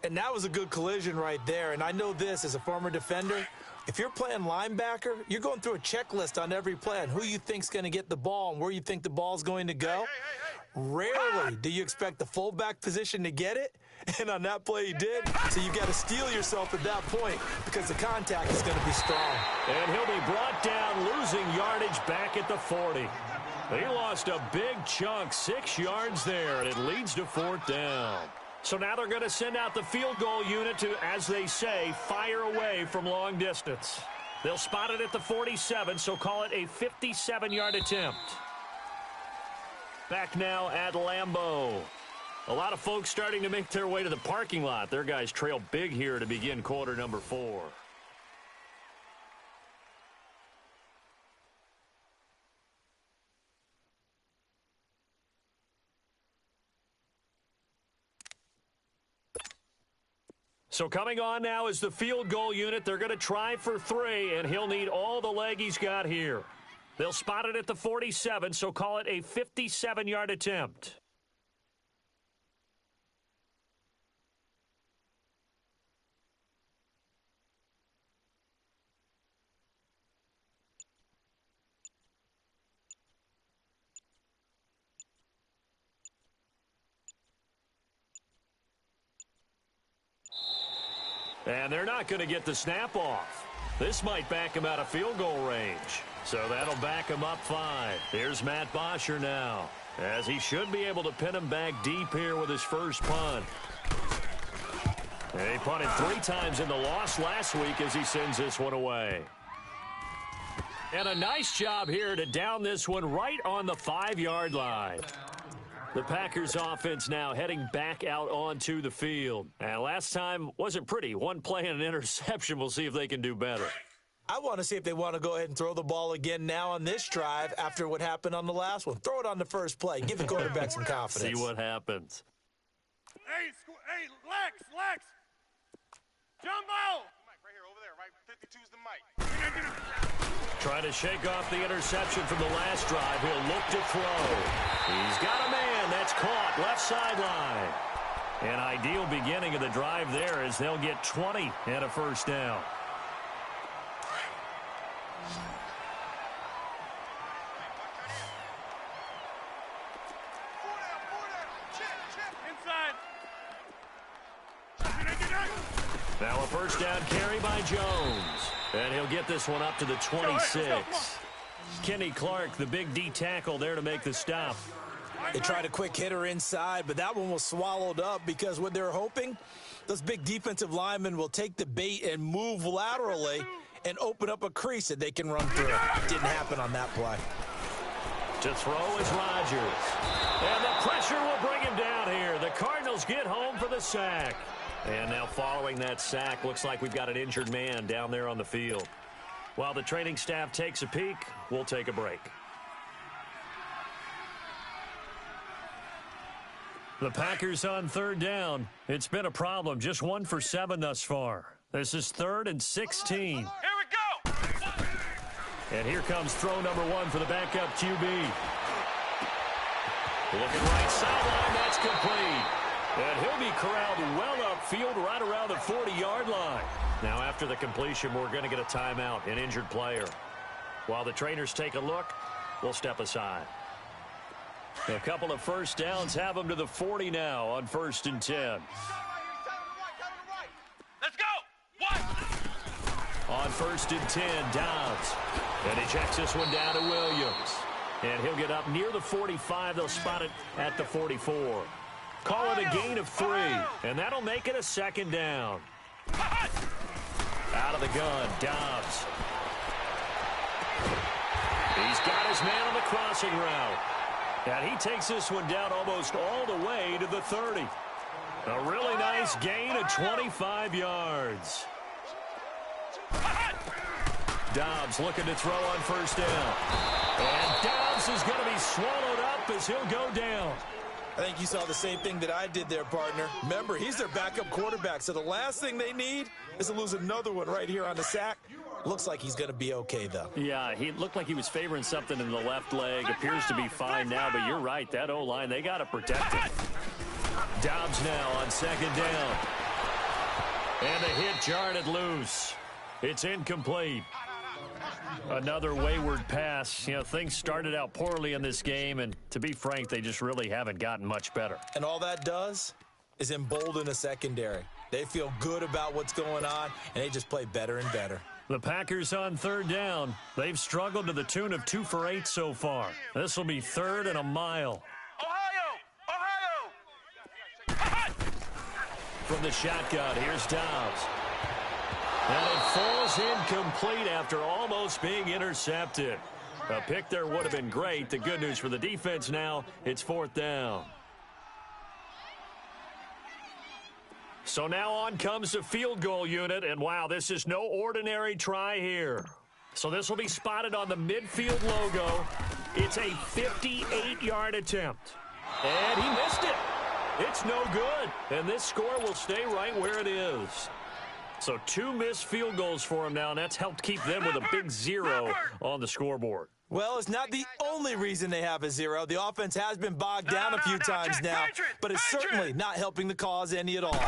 And that was a good collision right there. And I know this as a former defender. If you're playing linebacker, you're going through a checklist on every play on who you think's going to get the ball and where you think the ball's going to go. Rarely do you expect the fullback position to get it. And on that play he did. So you got to steel yourself at that point because the contact is going to be strong. And he'll be brought down, losing yardage back at the 40. He lost a big chunk, 6 yards there, and it leads to 4th down. So now they're going to send out the field goal unit to, as they say, fire away from long distance. They'll spot it at the 47, so call it a 57-yard attempt. Back now at Lambeau. A lot of folks starting to make their way to the parking lot. Their guys trail big here to begin quarter number 4. So coming on now is the field goal unit. They're going to try for 3, and he'll need all the leg he's got here. They'll spot it at the 47, so call it a 57-yard attempt. And they're not going to get the snap off. This might back him out of field goal range. So that'll back him up 5. Here's Matt Bosher now, as he should be able to pin him back deep here with his first punt. And he punted 3 times in the loss last week as he sends this one away. And a nice job here to down this one right on the 5-yard line. The Packers offense now heading back out onto the field. And last time wasn't pretty. 1 play and an interception. We'll see if they can do better. I want to see if they want to go ahead and throw the ball again now on this drive after what happened on the last one. Throw it on the first play. Give the quarterback some confidence. See what happens. Hey, Lex! Jumbo! Mike, right here, over there, right? 52's the mic. Trying to shake off the interception from the last drive. He'll look to throw. He's got a man that's caught left sideline. An ideal beginning of the drive there as they'll get 20 and a first down. Now a first down carry by Jones. And he'll get this one up to the 26. Kenny Clark, the big D tackle there to make the stop. They tried a quick hitter inside, but that one was swallowed up because what they're hoping, those big defensive linemen will take the bait and move laterally and open up a crease that they can run through. Didn't happen on that play. To throw is Rodgers. And the pressure will bring him down here. The Cardinals get home for the sack. And now following that sack, looks like we've got an injured man down there on the field. While the training staff takes a peek, we'll take a break. The Packers on 3rd down. It's been a problem. Just 1 for 7 thus far. This is 3rd and 16. Here we go! And here comes throw number 1 for the backup QB. Looking right sideline, that's complete. And he'll be corralled well upfield right around the 40-yard line. Now after the completion, we're going to get a timeout, an injured player. While the trainers take a look, we'll step aside. A couple of first downs have them to the 40 now on 1st and 10. Let's go! What? On 1st and 10, Dobbs. And he checks this one down to Williams. And he'll get up near the 45. They'll spot it at the 44. Call it a gain of 3, and that'll make it a 2nd down. Out of the gun, Dobbs. He's got his man on the crossing route. And he takes this one down almost all the way to the 30. A really nice gain of 25 yards. Dobbs looking to throw on 1st down. And Dobbs is going to be swallowed up as he'll go down. I think you saw the same thing that I did there, partner. Remember, he's their backup quarterback, so the last thing they need is to lose another one right here on the sack. Looks like he's going to be okay, though. Yeah, he looked like he was favoring something in the left leg. Appears to be fine now, but you're right. That O-line, they got to protect him. Dobbs now on second down. And a hit jarred loose. It's incomplete. Another wayward pass. You know, things started out poorly in this game, and to be frank, they just really haven't gotten much better. And all that does is embolden a secondary. They feel good about what's going on, and they just play better and better. The Packers on third down. They've struggled to the tune of 2 for 8 so far. This will be 3rd and a mile. Ohio! From the shotgun, here's Dobbs. And it falls incomplete after almost being intercepted. A pick there would have been great. The good news for the defense now, it's 4th down. So now on comes the field goal unit, and wow, this is no ordinary try here. So this will be spotted on the midfield logo. It's a 58-yard attempt. And he missed it. It's no good. And this score will stay right where it is. So 2 missed field goals for him now, and that's helped keep them with a big 0 on the scoreboard. Well, it's not the only reason they have a 0. The offense has been bogged down a few times now, but it's certainly not helping the cause any at all.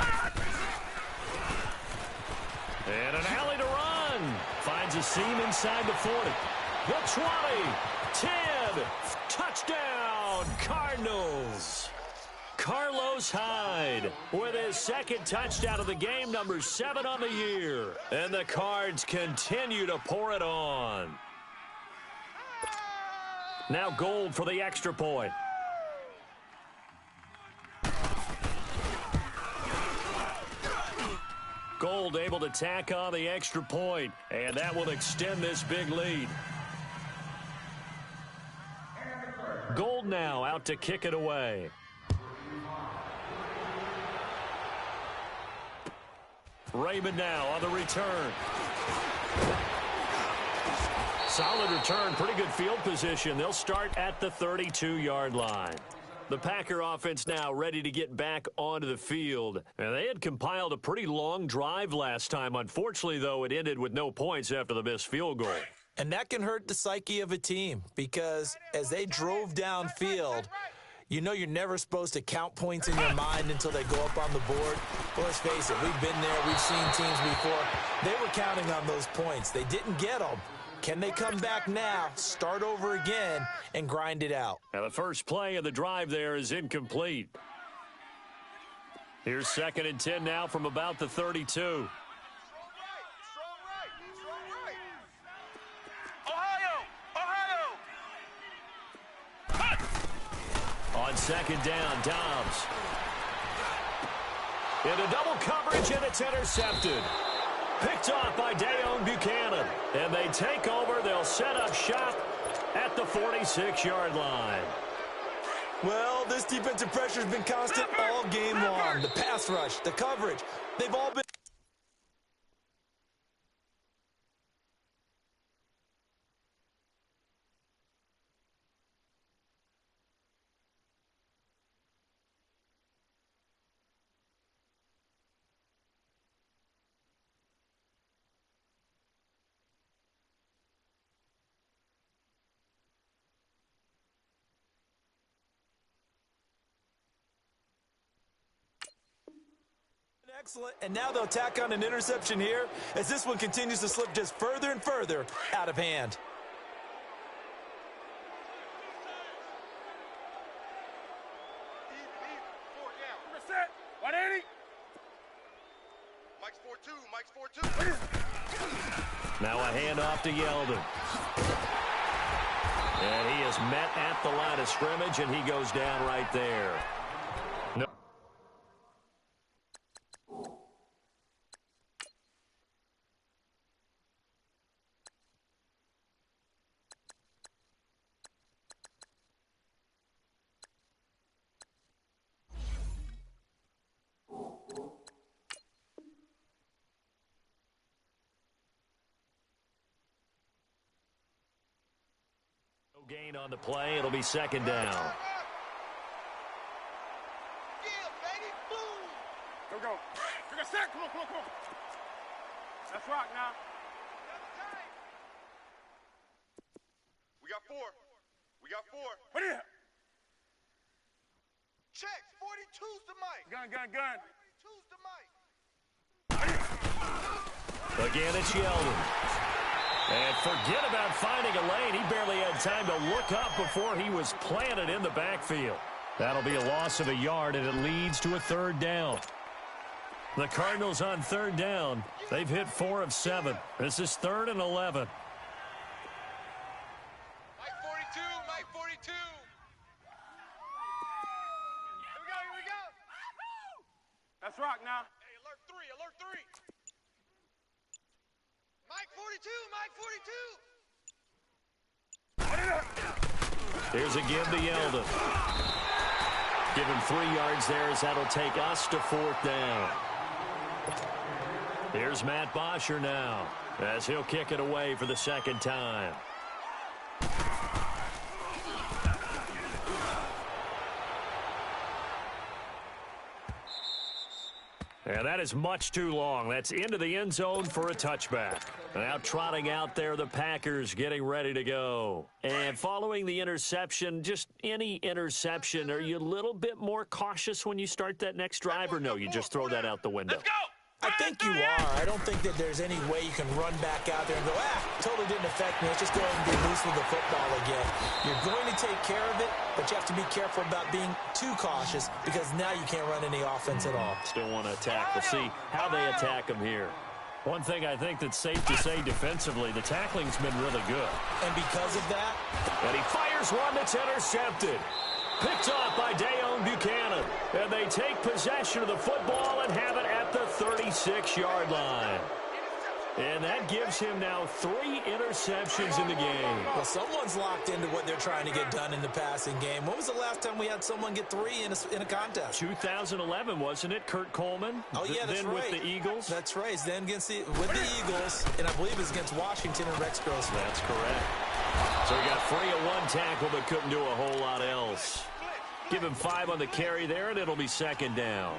And an alley to run. Finds a seam inside the 40. The 20, 10, touchdown, Cardinals. Carlos Hyde with his 2nd touchdown of the game, number 7 on the year. And the Cards continue to pour it on. Now Gold for the extra point. Gold able to tack on the extra point, and that will extend this big lead. Gold now out to kick it away. Raymond now on the return. Solid return, pretty good field position. They'll start at the 32-yard line. The Packer offense now ready to get back onto the field. And they had compiled a pretty long drive last time. Unfortunately, though, it ended with no points after the missed field goal. And that can hurt the psyche of a team because as they drove downfield, you know you're never supposed to count points in your mind until they go up on the board. But let's face it, we've been there. We've seen teams before. They were counting on those points. They didn't get them. Can they come back now, start over again, and grind it out? Now the first play of the drive there is incomplete. Here's 2nd and 10 now from about the 32. On 2nd down, Dobbs. Into double coverage, and it's intercepted. Picked off by Dayon Buchanan. And they take over. They'll set up shop at the 46-yard line. Well, this defensive pressure has been constant all game long. The pass rush, the coverage, they've all been... Excellent, and now they'll tack on an interception here as this one continues to slip just further and further out of hand. Four down. 180. Mike's 4-2. Now a handoff to Yeldon. And he is met at the line of scrimmage, and he goes down right there. No. Gain on the play. It'll be 2nd down. Yeah, baby. Boom. Here we go. We're going to set. Come on. Let's rock now. 4. We got 4. What is it? Check. 42's the mic. Gun. 42's the mic. Again, it's Yeldon. And forget about finding a lane. He barely had time to look up before he was planted in the backfield. That'll be a loss of a yard, and it leads to a 3rd down. The Cardinals on 3rd down. They've hit 4 of 7. This is 3rd and 11. Mike 42, Mike 42. Here we go. That's rock now. Hey, alert 3. Mike 42, Mike 42. Here's a give to Yeldon. Give him 3 yards there as that'll take us to 4th down. Here's Matt Bosher now as he'll kick it away for the 2nd time. And that is much too long. That's into the end zone for a touchback. Now trotting out there, the Packers getting ready to go. And following the interception, just any interception, are you a little bit more cautious when you start that next drive, or no, you just throw that out the window? Let's go. I think you are. I don't think that there's any way you can run back out there and go, totally didn't affect me. Let's just go ahead and get loose with the football again. You're going to take care of it, but you have to be careful about being too cautious because now you can't run any offense at all. Still want to attack. We'll see how they attack him here. One thing I think that's safe to say defensively, the tackling's been really good. And because of that, and he fires one that's intercepted. Picked off by Dayon Buchanan. And they take possession of the football and have it at the 36-yard line. And that gives him now 3 interceptions in the game. Well, someone's locked into what they're trying to get done in the passing game. When was the last time we had someone get 3 in a contest? 2011, wasn't it? Kurt Coleman? Oh, yeah, that's then right. with the Eagles? That's right. Then with the Eagles, and I believe it's against Washington and Rex Grossman. That's correct. So he got 3 of 1 tackle, but couldn't do a whole lot else. Give him 5 on the carry there, and it'll be 2nd down.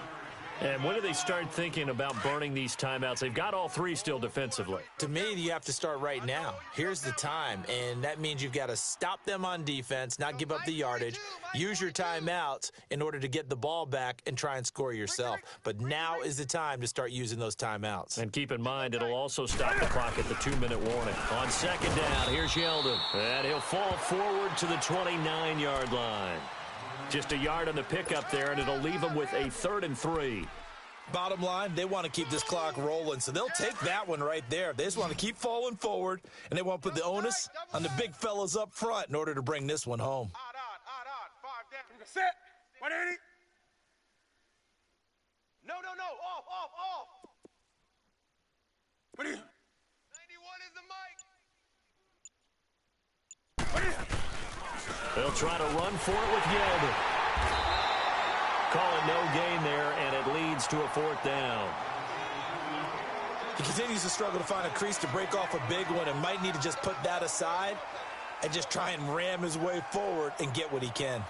And when do they start thinking about burning these timeouts? They've got all 3 still defensively. To me, you have to start right now. Here's the time, and that means you've got to stop them on defense, not give up the yardage, use your timeouts in order to get the ball back and try and score yourself. But now is the time to start using those timeouts. And keep in mind, it'll also stop the clock at the 2-minute warning. On 2nd down, here's Yeldon. And he'll fall forward to the 29-yard line. Just a yard on the pickup there, and it'll leave them with a 3rd and 3. Bottom line, they want to keep this clock rolling, so they'll take that one right there. They just want to keep falling forward, and they want to put the onus on the big fellas up front in order to bring this one home. Odd. 5 down. Set. 180. No. Off. What is it? 91 is the mic. What is it? They'll try to run for it with Yeldon. Call it no gain there, and it leads to a 4th down. He continues to struggle to find a crease to break off a big one and might need to just put that aside and just try and ram his way forward and get what he can.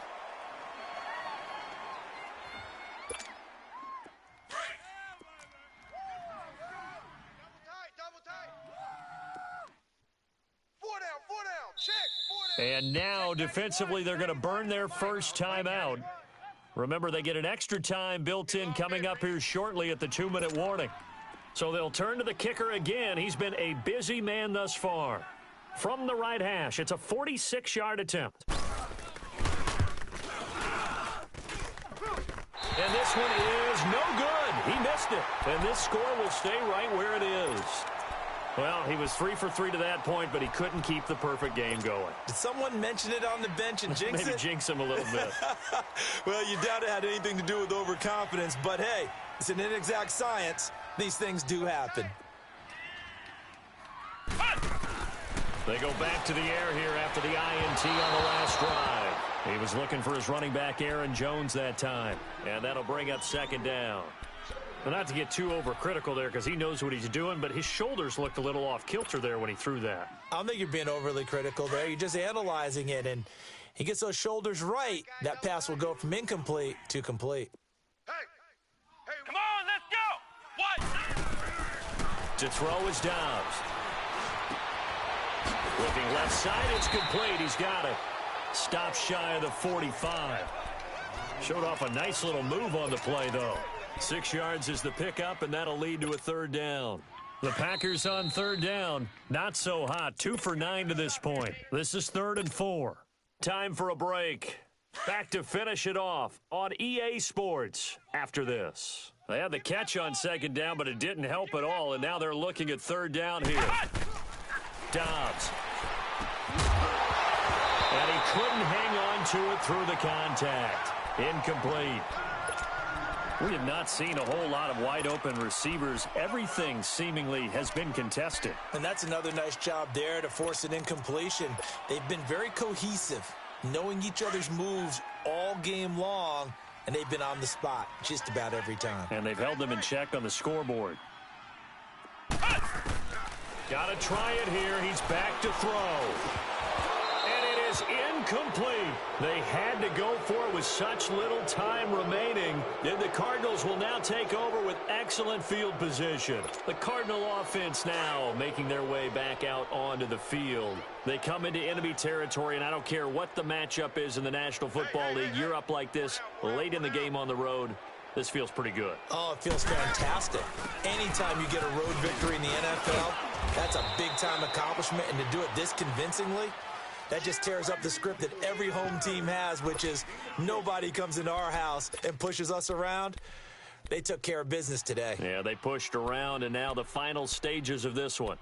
Double tight. 4 down. Check. 4 down. And now, defensively, they're going to burn their first timeout. Remember, they get an extra time built in coming up here shortly at the 2-minute warning. So they'll turn to the kicker again. He's been a busy man thus far. From the right hash, it's a 46-yard attempt. And this one is no good. He missed it. And this score will stay right where it is. Well, he was 3 for 3 to that point, but he couldn't keep the perfect game going. Did someone mention it on the bench and jinx it? Maybe jinx him a little bit. Well, you doubt it had anything to do with overconfidence, but hey, it's an inexact science. These things do happen. They go back to the air here after the INT on the last drive. He was looking for his running back, Aaron Jones, that time. And that'll bring up 2nd down. Well, not to get too overcritical there because he knows what he's doing, but his shoulders looked a little off kilter there when he threw that. I don't think you're being overly critical there. You're just analyzing it, and he gets those shoulders right. That pass will go from incomplete to complete. Hey, Come on, let's go. What? To throw is Dobbs. Looking left side, it's complete. He's got it. Stop shy of the 45. Showed off a nice little move on the play, though. 6 yards is the pickup, and that'll lead to a third down. The Packers on third down. Not so hot. 2 for 9 to this point. This is 3rd and 4. Time for a break. Back to finish it off on EA Sports after this. They had the catch on second down, but it didn't help at all, and now they're looking at third down here. Dobbs. And he couldn't hang on to it through the contact. Incomplete. We have not seen a whole lot of wide-open receivers. Everything seemingly has been contested. And that's another nice job there to force an incompletion. They've been very cohesive, knowing each other's moves all game long, and they've been on the spot just about every time. And they've held them in check on the scoreboard. Got to try it here. He's back to throw. And it is incomplete. They had to go for it with such little time remaining. And the Cardinals will now take over with excellent field position. The Cardinal offense now making their way back out onto the field. They come into enemy territory, and I don't care what the matchup is in the National Football League. You're up like this late in the game on the road. This feels pretty good. Oh, it feels fantastic. Anytime you get a road victory in the NFL, that's a big-time accomplishment, and to do it this convincingly, that just tears up the script that every home team has, which is nobody comes into our house and pushes us around. They took care of business today. Yeah, they pushed around, and now the final stages of this one.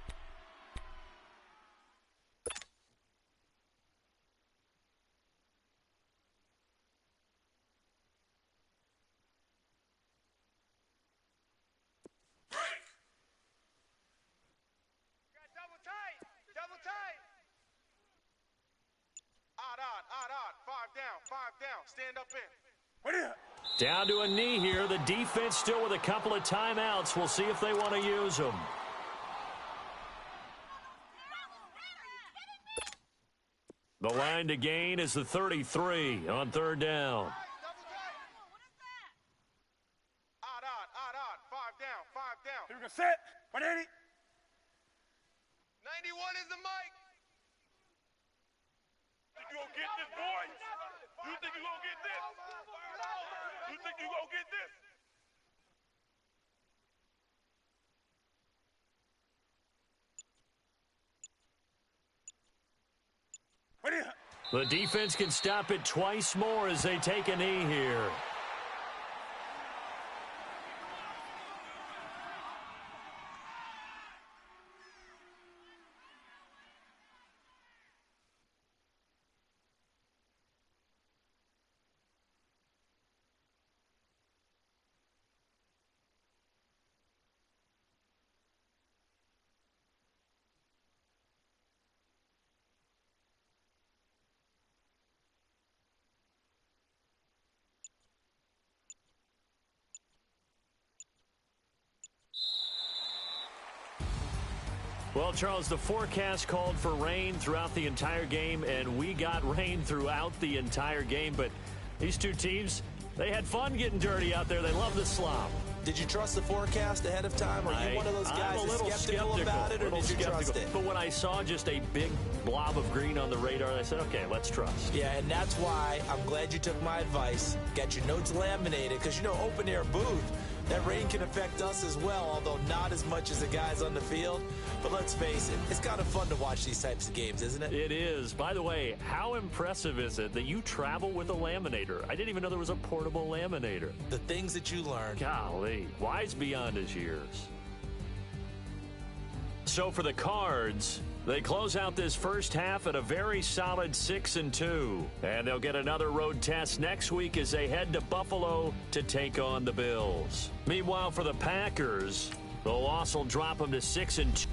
Five down. Stand up in. Down to a knee here. The defense still with a couple of timeouts. We'll see if they want to use them. The line to gain is the 33 on third down. Five down. Here we go, set. 180. 91 is the mic. You gonna get this, boy? You think you gonna get this? You think you gonna get this? The defense can stop it twice more as they take a knee here. Well, Charles, the forecast called for rain throughout the entire game, and we got rain throughout the entire game. But these two teams, they had fun getting dirty out there. They love the slop. Did you trust the forecast ahead of time? Are you one of those guys that's skeptical about it, or did you trust it? But when I saw just a big blob of green on the radar, I said, okay, let's trust. Yeah, and that's why I'm glad you took my advice. Got your notes laminated, because, you know, open-air booth, that rain can affect us as well, although not as much as the guys on the field. But let's face it, it's kind of fun to watch these types of games, isn't it? It is. By the way, how impressive is it that you travel with a laminator? I didn't even know there was a portable laminator. The things that you learn. Golly, wise beyond his years. So for the Cards, they close out this first half at a very solid 6-2. And they'll get another road test next week as they head to Buffalo to take on the Bills. Meanwhile, for the Packers, the loss will drop them to 6-2.